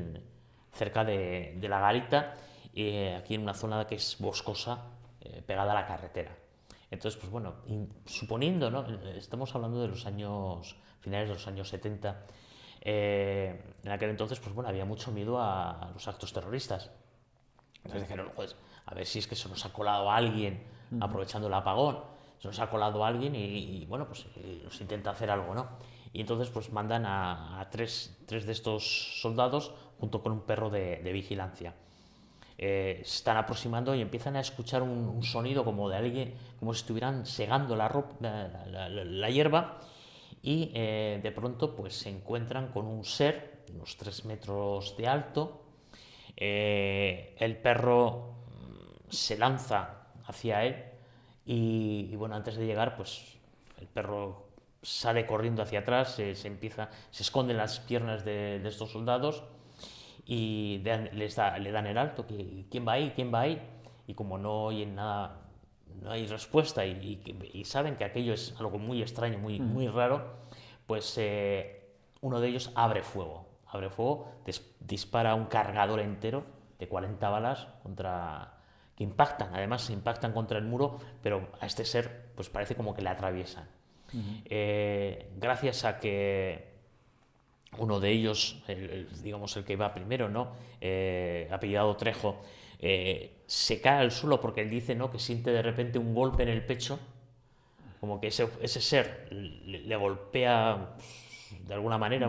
S1: cerca de la garita, aquí en una zona que es boscosa, pegada a la carretera. Entonces, pues bueno, suponiendo, ¿no? Estamos hablando de los finales de los años 70, en aquel entonces, pues bueno, había mucho miedo a los actos terroristas. Entonces dijeron, pues, a ver si es que se nos ha colado alguien aprovechando el apagón, se nos ha colado alguien bueno, pues nos intenta hacer algo, ¿no? Y entonces pues mandan a tres de estos soldados junto con un perro de vigilancia. Se están aproximando y empiezan a escuchar un sonido como de alguien, como si estuvieran segando la hierba, y de pronto pues se encuentran con un ser de unos 3 metros de alto. El perro se lanza hacia él y bueno, antes de llegar, pues el perro sale corriendo hacia atrás, se esconde en las piernas de estos soldados y le dan el alto, ¿quién va ahí? ¿Quién va ahí? Y como no oyen nada, no hay respuesta y saben que aquello es algo muy extraño, muy raro, pues uno de ellos abre fuego, dispara un cargador entero de 40 balas que impactan, además se impactan contra el muro, pero a este ser pues parece como que le atraviesan. Gracias a que uno de ellos, digamos el que va primero, ¿no? Apellidado Trejo, se cae al suelo porque él dice, ¿no?, que siente de repente un golpe en el pecho, como que ese ser le golpea de alguna manera,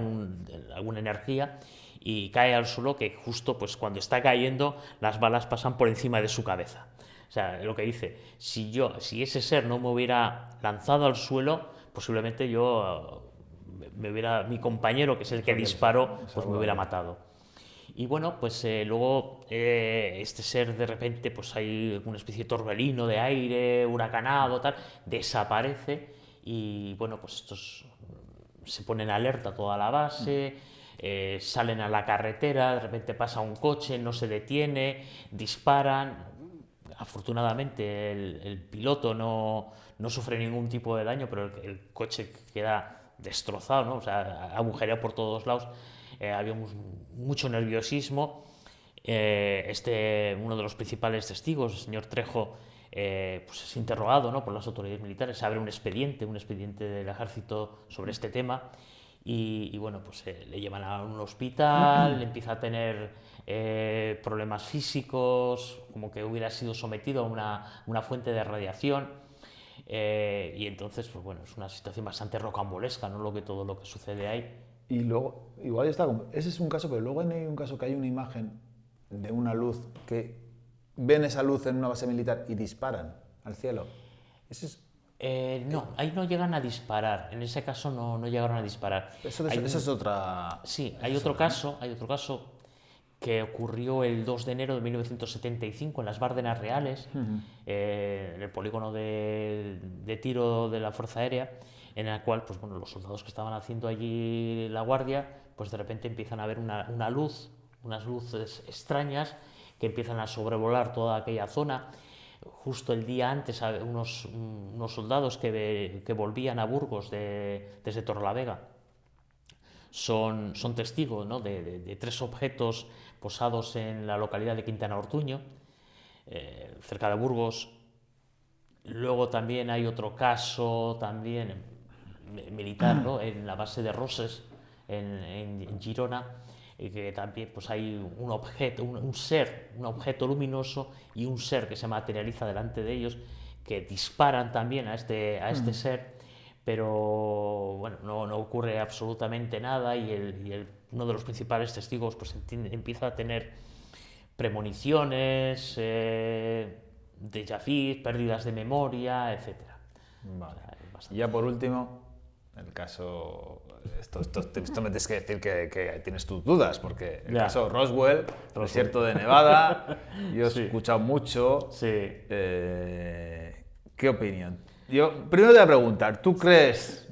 S1: alguna energía, y cae al suelo, que justo pues cuando está cayendo las balas pasan por encima de su cabeza. O sea, lo que dice, si ese ser no me hubiera lanzado al suelo, posiblemente mi compañero, que es el que disparó, pues me hubiera matado. Y bueno, pues luego este ser de repente, pues hay una especie de torbellino de aire, huracanado, tal, desaparece y bueno, pues estos se ponen alerta toda la base, salen a la carretera, de repente pasa un coche, no se detiene, disparan. Afortunadamente el piloto no sufre ningún tipo de daño, pero el coche queda destrozado, ¿no? O sea, agujereado por todos lados. Había mucho nerviosismo. Uno de los principales testigos, el señor Trejo, pues es interrogado, ¿no?, por las autoridades militares. Se abre un expediente del ejército sobre este tema y bueno, pues le llevan a un hospital, empieza a tener problemas físicos, como que hubiera sido sometido a una fuente de radiación. Y entonces, pues bueno, es una situación bastante rocambolesca, ¿no?, todo lo que sucede ahí.
S2: Y luego, igual ese es un caso, pero luego hay un caso que hay una imagen de una luz que ven esa luz en una base militar y disparan al cielo. Ese es...
S1: No, ahí no llegan a disparar. En ese caso no llegaron a disparar.
S2: Eso es otra...
S1: Sí, hay otro caso que ocurrió el 2 de enero de 1975 en las Bárdenas Reales, en el polígono de tiro de la Fuerza Aérea, en el cual pues, bueno, los soldados que estaban haciendo allí la guardia, pues de repente empiezan a ver unas luces extrañas que empiezan a sobrevolar toda aquella zona. Justo el día antes, unos soldados que volvían a Burgos desde Torrelavega son testigos, ¿no?, de 3 objetos posados en la localidad de Quintana Ortuño, cerca de Burgos. Luego también hay otro caso militar, ¿no?, en la base de Roses, en Girona, que también pues hay un objeto luminoso y un ser que se materializa delante de ellos, que disparan también a este ser, pero bueno, no ocurre absolutamente nada y uno de los principales testigos pues empieza a tener premoniciones, déjà vu, pérdidas de memoria, etc.
S2: Vale.
S1: O sea,
S2: Y ya por último, el caso... Esto me tienes que decir que tienes tus dudas, porque el caso Roswell, desierto de Nevada, yo he escuchado mucho.
S1: Sí.
S2: ¿Qué opinión? Yo primero te voy a preguntar, ¿tú crees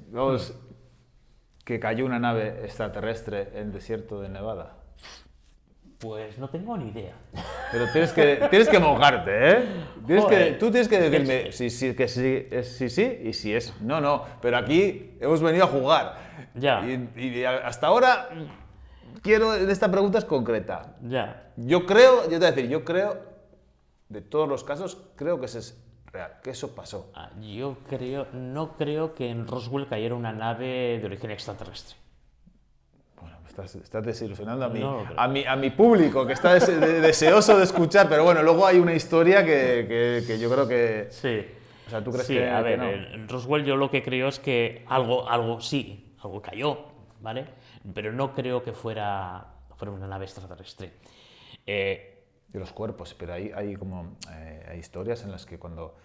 S2: que cayó una nave extraterrestre en el desierto de Nevada?
S1: Pues no tengo ni idea.
S2: Pero tienes que mojarte, ¿eh? Tú tienes que decirme sí, sí y si es no. Pero aquí hemos venido a jugar.
S1: Ya.
S2: Y hasta ahora esta pregunta es concreta.
S1: Ya.
S2: Yo te voy a decir, yo creo, de todos los casos, creo que eso es real, que eso pasó.
S1: No creo que en Roswell cayera una nave de origen extraterrestre.
S2: Estás desilusionando
S1: No,
S2: a mi público, que está deseoso de escuchar, pero bueno, luego hay una historia que yo creo que...
S1: Sí.
S2: O sea, ¿tú crees
S1: Sí,
S2: que
S1: a ver,
S2: no?
S1: en Roswell yo lo que creo es que algo cayó, ¿vale? Pero no creo que fuera una nave extraterrestre.
S2: De los cuerpos, pero hay como hay historias en las que cuando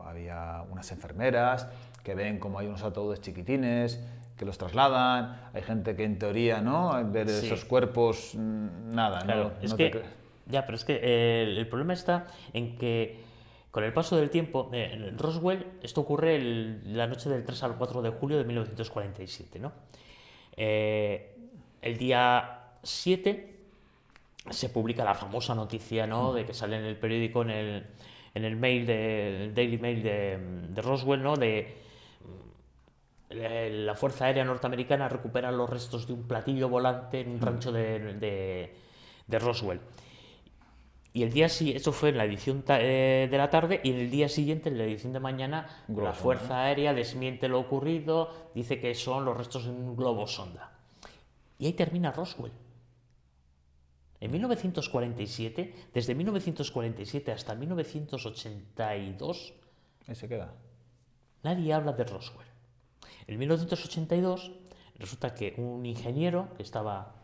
S2: había unas enfermeras que ven como hay unos ataúdes chiquitines que los trasladan, hay gente que en teoría, ¿no? Al ver esos cuerpos, nada,
S1: claro, pero es que el problema está en que con el paso del tiempo, en Roswell, esto ocurre la noche del 3 al 4 de julio de 1947, ¿no? El día 7 se publica la famosa noticia, ¿no? De que sale en el periódico, en el mail el Daily Mail de Roswell, ¿no? La Fuerza Aérea Norteamericana recupera los restos de un platillo volante en un rancho de Roswell. Y el día siguiente, esto fue en la edición de la tarde, y en el día siguiente, en la edición de mañana, la Fuerza Aérea desmiente lo ocurrido, dice que son los restos de un globo sonda. Y ahí termina Roswell. En 1947, desde 1947 hasta 1982,
S2: Ahí se queda.
S1: nadie habla de Roswell. En 1982 resulta que un ingeniero que estaba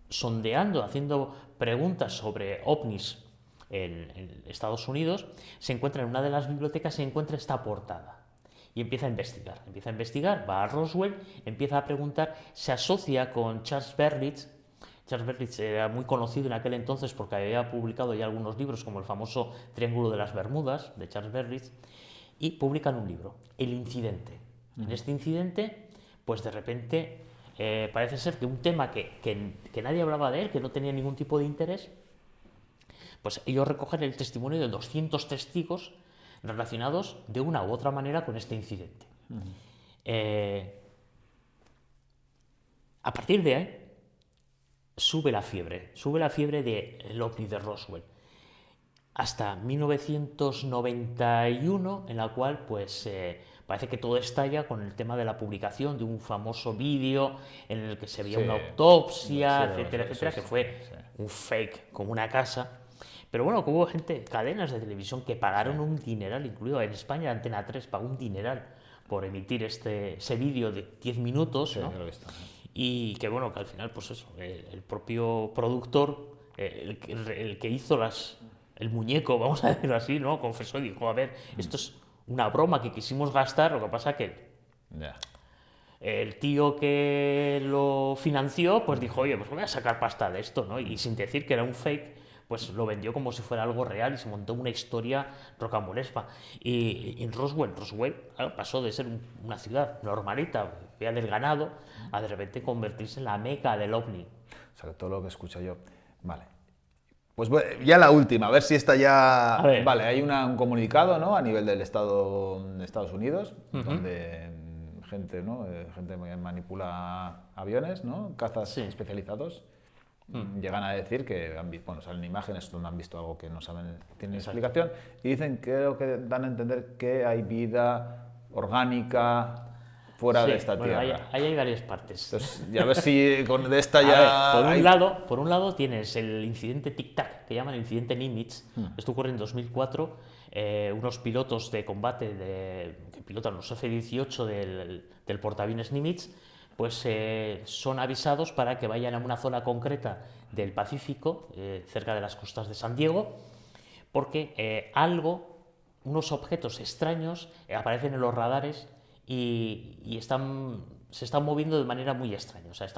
S1: sondeando, haciendo preguntas sobre ovnis en Estados Unidos, se encuentra en una de las bibliotecas, se encuentra esta portada y empieza a investigar, va a Roswell, empieza a preguntar, se asocia con Charles Berlitz. Charles Berlitz era muy conocido en aquel entonces porque había publicado ya algunos libros como el famoso Triángulo de las Bermudas de Charles Berlitz, y publican un libro, El Incidente. En este incidente, pues de repente parece ser que un tema que nadie hablaba de él, que no tenía ningún tipo de interés, pues ellos recogen el testimonio de 200 testigos relacionados de una u otra manera con este incidente. A partir de ahí, sube la fiebre del ovni de Roswell, hasta 1991, en la cual pues parece que todo estalla con el tema de la publicación de un famoso vídeo en el que se veía una autopsia, etcétera, que fue un fake, como una casa. Pero bueno, que hubo cadenas de televisión que pagaron un dineral, incluido en España Antena 3 pagó un dineral por emitir ese vídeo de 10 minutos, ¿no?
S2: Lo he visto.
S1: Y que bueno, que al final, pues eso, el propio productor, el que hizo el muñeco, vamos a decirlo así, ¿no? Confesó y dijo, a ver, esto es una broma que quisimos gastar, lo que pasa que el tío que lo financió, pues dijo, oye, pues voy a sacar pasta de esto, ¿no? Y sin decir que era un fake, pues lo vendió como si fuera algo real y se montó una historia rocambolesca. Y en Roswell, claro, pasó de ser una ciudad normalita, vía del ganado, a de repente convertirse en la meca del ovni.
S2: O sea, todo lo que escucho yo. Vale. Pues ya la última, a ver si esta ya... Vale, hay un comunicado, ¿no? A nivel del Estado de Estados Unidos, donde gente, ¿no? Gente que manipula aviones, ¿no? Cazas especializados. Llegan a decir que salen imágenes donde han visto algo que no saben, tienen explicación, y dicen, creo que dan a entender que hay vida orgánica fuera de
S1: Sí,
S2: esta
S1: bueno,
S2: tierra.
S1: ahí hay varias partes.
S2: Entonces, ya ves si con de esta
S1: A
S2: ya...
S1: ver,
S2: hay-
S1: por un lado tienes el incidente Tic Tac, que llaman el incidente Nimitz. Esto ocurre en 2004. Unos pilotos de combate que pilotan los F-18 del portaaviones Nimitz, pues son avisados para que vayan a una zona concreta del Pacífico, cerca de las costas de San Diego, porque unos objetos extraños aparecen en los radares y se están moviendo de manera muy extraña. O sea,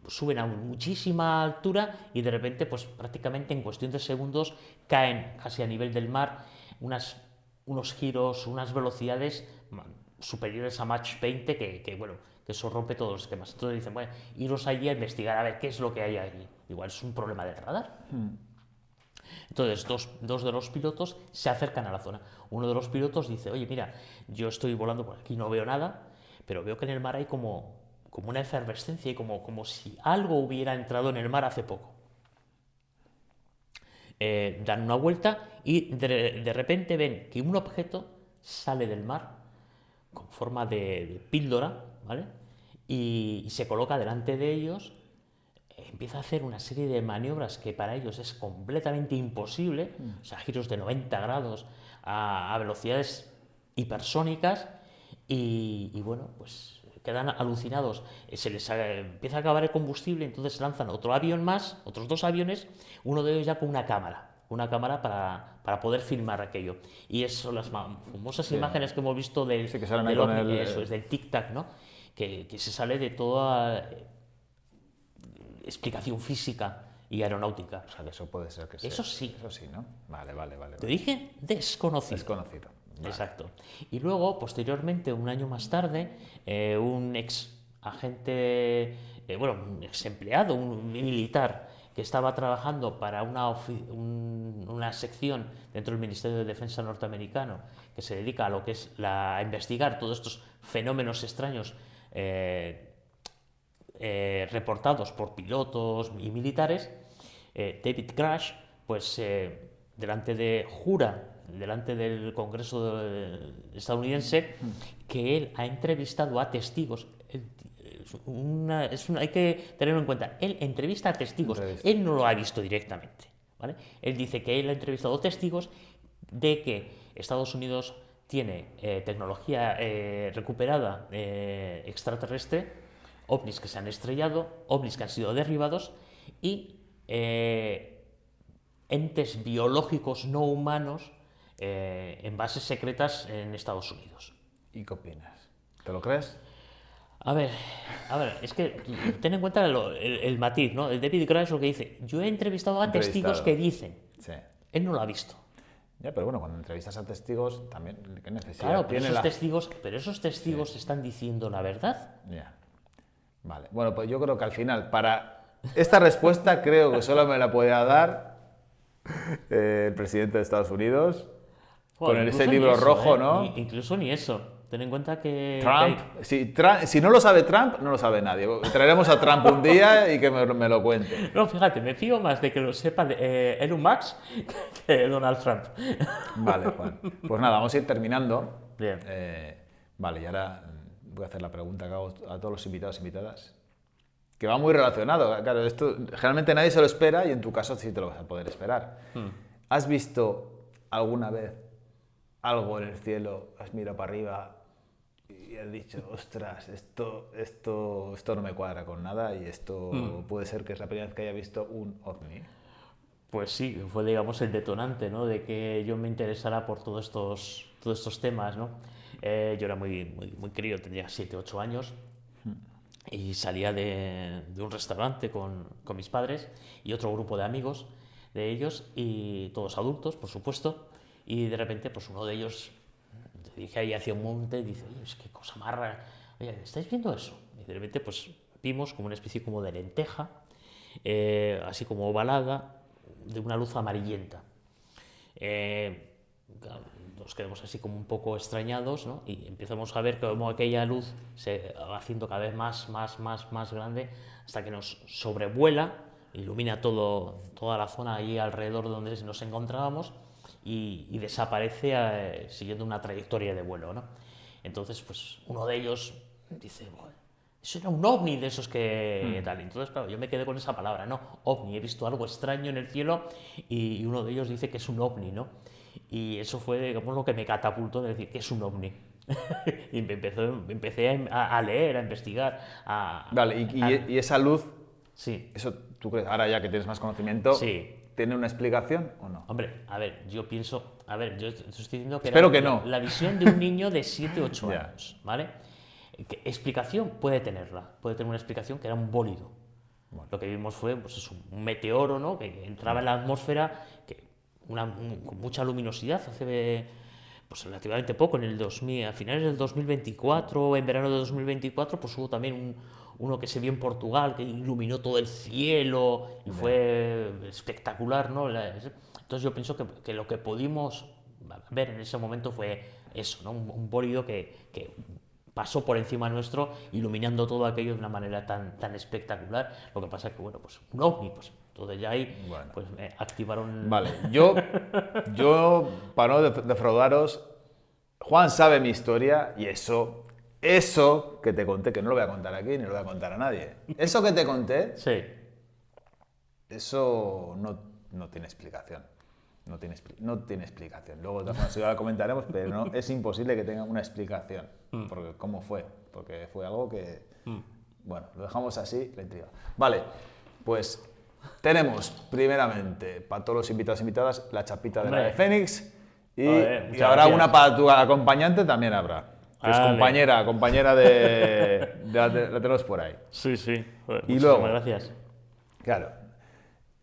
S1: suben a muchísima altura y de repente, pues prácticamente en cuestión de segundos, caen casi a nivel del mar unos giros, unas velocidades superiores a Mach 20 bueno, que eso rompe todos los esquemas. Entonces dicen, bueno, iros allí a investigar a ver qué es lo que hay allí. Igual es un problema del radar. Entonces, dos de los pilotos se acercan a la zona. Uno de los pilotos dice, oye, mira, yo estoy volando por aquí, no veo nada, pero veo que en el mar hay como una efervescencia y como si algo hubiera entrado en el mar hace poco. Dan una vuelta y de repente ven que un objeto sale del mar con forma de píldora, ¿vale? Y se coloca delante de ellos, empieza a hacer una serie de maniobras que para ellos es completamente imposible, o sea, giros de 90 grados a velocidades hipersónicas y bueno, pues quedan alucinados, se les empieza a acabar el combustible, entonces lanzan otro avión más, otros 2 aviones, uno de ellos ya con una cámara para poder filmar aquello. Y eso, las famosas imágenes que hemos visto del,
S2: Sí, que salen ahí
S1: del
S2: con
S1: ovni,
S2: el...
S1: eso es del tic-tac, ¿no? Que se sale de toda explicación física y aeronáutica.
S2: O sea, que eso puede ser que sea.
S1: Eso sí.
S2: Eso sí, ¿no? Vale.
S1: De origen desconocido.
S2: Desconocido. Vale.
S1: Exacto. Y luego, posteriormente, un año más tarde, un ex agente, un ex empleado, un militar que estaba trabajando para una sección dentro del Ministerio de Defensa norteamericano que se dedica a lo que es a investigar todos estos fenómenos extraños reportados por pilotos y militares, David Grush, pues jura delante del Congreso estadounidense que él ha entrevistado a testigos. Hay que tenerlo en cuenta. Él entrevista a testigos, él no lo ha visto directamente, ¿vale? Él dice que él ha entrevistado testigos de que Estados Unidos tiene tecnología recuperada extraterrestre, ovnis que se han estrellado, ovnis que han sido derribados y entes biológicos no humanos en bases secretas en Estados Unidos.
S2: ¿Y qué opinas? ¿Te lo crees?
S1: A ver, es que ten en cuenta el matiz, ¿no? El David Grush lo que dice, yo he entrevistado a testigos que dicen,
S2: sí.
S1: Él no lo ha visto.
S2: Ya, pero bueno, cuando entrevistas a testigos, también, ¿qué necesidad
S1: Claro,
S2: tiene
S1: pero esos testigos
S2: Sí.
S1: están diciendo la verdad.
S2: Ya. Vale, bueno, pues yo creo que al final, para esta respuesta, creo que solo me la podía dar el presidente de Estados Unidos, con ese libro rojo, ¿no?
S1: Incluso ni eso. Ten en cuenta que...
S2: Trump. Si no lo sabe Trump, no lo sabe nadie. Traeremos a Trump un día y que me lo cuente.
S1: No, fíjate, me fío más de que lo sepa Elon Musk que Donald Trump.
S2: Vale, Juan. Pues nada, vamos a ir terminando.
S1: Bien.
S2: Vale, y ahora voy a hacer la pregunta que hago a todos los invitados e invitadas, que va muy relacionado. Claro, esto generalmente nadie se lo espera y en tu caso sí te lo vas a poder esperar. ¿Has visto alguna vez algo en el cielo, has mirado para arriba y has dicho, ostras, esto no me cuadra con nada y esto puede ser que es la primera vez que haya visto un ovni?
S1: Pues sí, fue, digamos, el detonante, ¿no? De que yo me interesara por todos estos temas, ¿no? Yo era muy crío, tendría 7, 8 años y salía de un restaurante con mis padres y otro grupo de amigos de ellos, y todos adultos, por supuesto, y de repente, pues uno de ellos, dije ahí hacia un monte, y dice, oye, es que cosa más rara, oye, ¿estáis viendo eso? Y de repente, pues vimos como una especie como de lenteja, así como ovalada, de una luz amarillenta. Nos quedamos así como un poco extrañados, ¿no? Y empezamos a ver cómo aquella luz se va haciendo cada vez más grande hasta que nos sobrevuela, ilumina toda la zona allí alrededor donde nos encontrábamos y desaparece siguiendo una trayectoria de vuelo, ¿no? Entonces, pues uno de ellos dice, "Buah, eso era un ovni de esos que tal". Entonces, claro, yo me quedé con esa palabra, ¿no? OVNI, he visto algo extraño en el cielo y uno de ellos dice que es un ovni, ¿no? Y eso fue, digamos, lo que me catapultó de decir que es un ovni. Y empecé a leer, a investigar,
S2: Vale, y esa luz,
S1: Sí,
S2: eso tú crees, ahora ya que tienes más conocimiento,
S1: sí.
S2: ¿tiene una explicación o no?
S1: Hombre, a ver, yo pienso, a ver, yo te estoy diciendo que
S2: Espero
S1: era
S2: que no.
S1: la visión de un niño de 7 8
S2: Ya.
S1: años, ¿vale? Explicación puede tenerla, puede tener una explicación que era un bólido. Lo que vimos fue pues eso, un meteoro, ¿no? Que entraba en la atmósfera con mucha luminosidad hace pues relativamente poco, en el 2000, a finales del 2024, en verano de 2024, pues hubo también uno que se vio en Portugal, que iluminó todo el cielo y fue espectacular, ¿no? Entonces yo pienso que lo que pudimos ver en ese momento fue eso, ¿no? Un bólido que pasó por encima nuestro, iluminando todo aquello de una manera tan espectacular. Lo que pasa es que, bueno, pues un ovni, pues entonces ya ahí pues, activaron...
S2: Vale, yo para no defraudaros, Juan sabe mi historia y eso que te conté, que no lo voy a contar aquí ni lo voy a contar a nadie, eso que te conté,
S1: Sí,
S2: eso no tiene explicación. No tiene explicación. Luego ya lo comentaremos, pero no, es imposible que tenga una explicación. Porque, ¿cómo fue? Porque fue algo que... Bueno, lo dejamos así, la intriga. Vale, pues tenemos primeramente para todos los invitados e invitadas la chapita de la de Fénix y
S1: Muchas
S2: habrá
S1: gracias.
S2: una para tu acompañante también habrá. Que es
S1: Vale.
S2: compañera la tenemos por ahí.
S1: Sí, sí. Joder,
S2: Y
S1: muchísimas
S2: luego-
S1: gracias.
S2: Claro.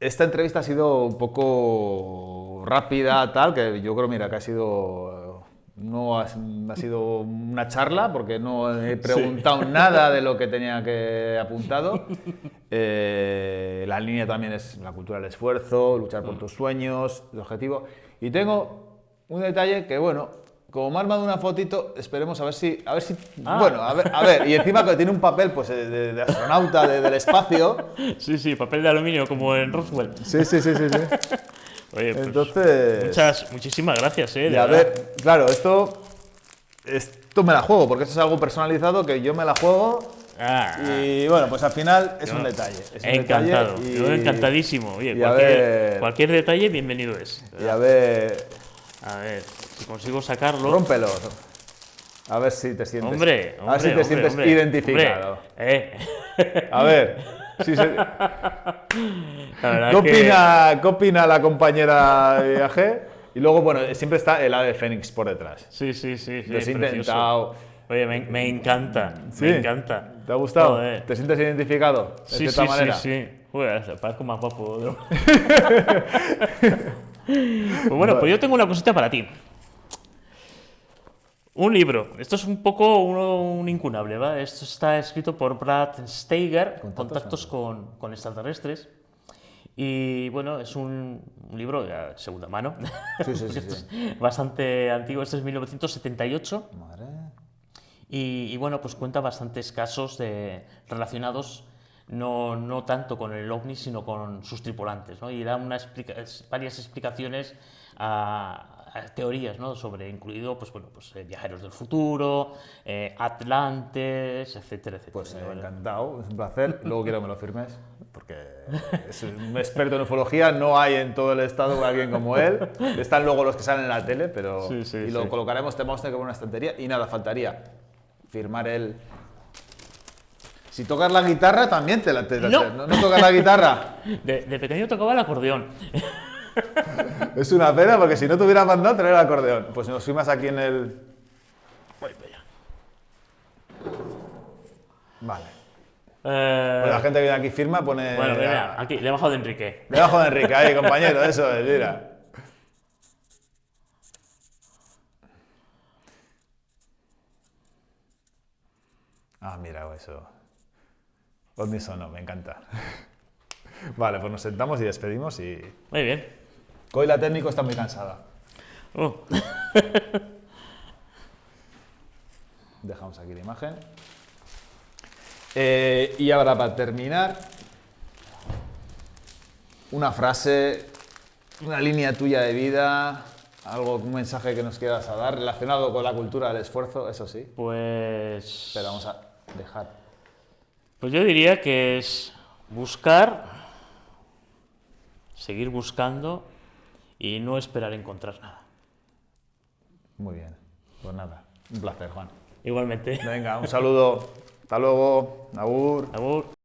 S2: Esta entrevista ha sido un poco rápida, tal, que yo creo, mira, que ha sido... No ha sido una charla, porque no he preguntado nada de lo que tenía que apuntado. La línea también es la cultura del esfuerzo, luchar por tus sueños, el objetivo. Y tengo un detalle que, bueno, como me ha armado una fotito, esperemos a ver si... Bueno, a ver, y encima que tiene un papel pues, de astronauta del espacio.
S1: Sí, sí, papel de aluminio como en Roswell.
S2: Sí.
S1: Oye, pues,
S2: Entonces...
S1: muchísimas gracias,
S2: Y
S1: de
S2: a
S1: verdad.
S2: ver, claro, esto me la juego, porque esto es algo personalizado que yo me la juego.
S1: Ah,
S2: Y bueno, pues al final es un detalle. Es un
S1: encantado,
S2: detalle
S1: yo encantadísimo. Oye,
S2: y a ver-
S1: cualquier detalle, bienvenido es.
S2: Y a ver,
S1: A ver, si consigo sacarlo.
S2: rómpelo. A ver si te sientes.
S1: Hombre,
S2: a ver si te sientes
S1: hombre,
S2: identificado.
S1: hombre,
S2: A ver,
S1: La verdad
S2: ¿qué opina la compañera de viaje? Y luego, bueno, siempre está el ave fénix por detrás.
S1: Sí.
S2: Lo has
S1: precioso.
S2: intentado.
S1: Oye, me encanta,
S2: Sí.
S1: me encanta.
S2: ¿Te ha gustado?
S1: Joder.
S2: ¿Te sientes identificado? De
S1: Sí,
S2: cierta manera.
S1: sí. Joder, parezco más guapo. Pues bueno, pues yo tengo una cosita para ti. Un libro. Esto es un poco un incunable, ¿va? Esto está escrito por Brad Steiger, Contactos con extraterrestres. Y bueno, es un libro de segunda mano.
S2: Sí.
S1: Esto es bastante antiguo. Este es 1978.
S2: Madre.
S1: Y bueno, pues cuenta bastantes casos relacionados no tanto con el ovni, sino con sus tripulantes, ¿no? Y da varias explicaciones a teorías, ¿no? Sobre, incluido, pues bueno, pues viajeros del futuro, atlantes, etcétera.
S2: Pues
S1: Bueno,
S2: encantado, es un placer. Luego quiero que me lo firmes, porque es un experto en ufología, no hay en todo el estado alguien como él. Están luego los que salen en la tele, pero...
S1: Sí,
S2: y lo colocaremos, te vamos a tener que poner una estantería y nada, faltaría firmar él. Si tocas la guitarra, también
S1: No.
S2: ¿No tocas la guitarra?
S1: de pequeño tocaba el acordeón.
S2: Es una pena, porque si no te hubieras mandado traer el acordeón. Pues nos firmas aquí en el...
S1: Voy para allá.
S2: Vale. Pues la gente que viene aquí firma, pone...
S1: Bueno, mira, aquí, le he bajado de Enrique.
S2: Debajo de Enrique, ahí, compañero, eso es, mira. Ah, mira, eso. Unísono, me encanta. Vale, pues nos sentamos y despedimos y...
S1: Muy bien.
S2: Hoy la técnico está muy cansada.
S1: Oh.
S2: Dejamos aquí la imagen. Y ahora, para terminar, una frase, una línea tuya de vida, un mensaje que nos quieras dar relacionado con la cultura del esfuerzo, eso sí.
S1: Pues...
S2: Pero vamos a... dejar?
S1: Pues yo diría que es buscar, seguir buscando y no esperar encontrar nada.
S2: Muy bien. Pues nada, un placer, Juan.
S1: Igualmente.
S2: Venga, un saludo. Hasta luego. Agur.
S1: Agur.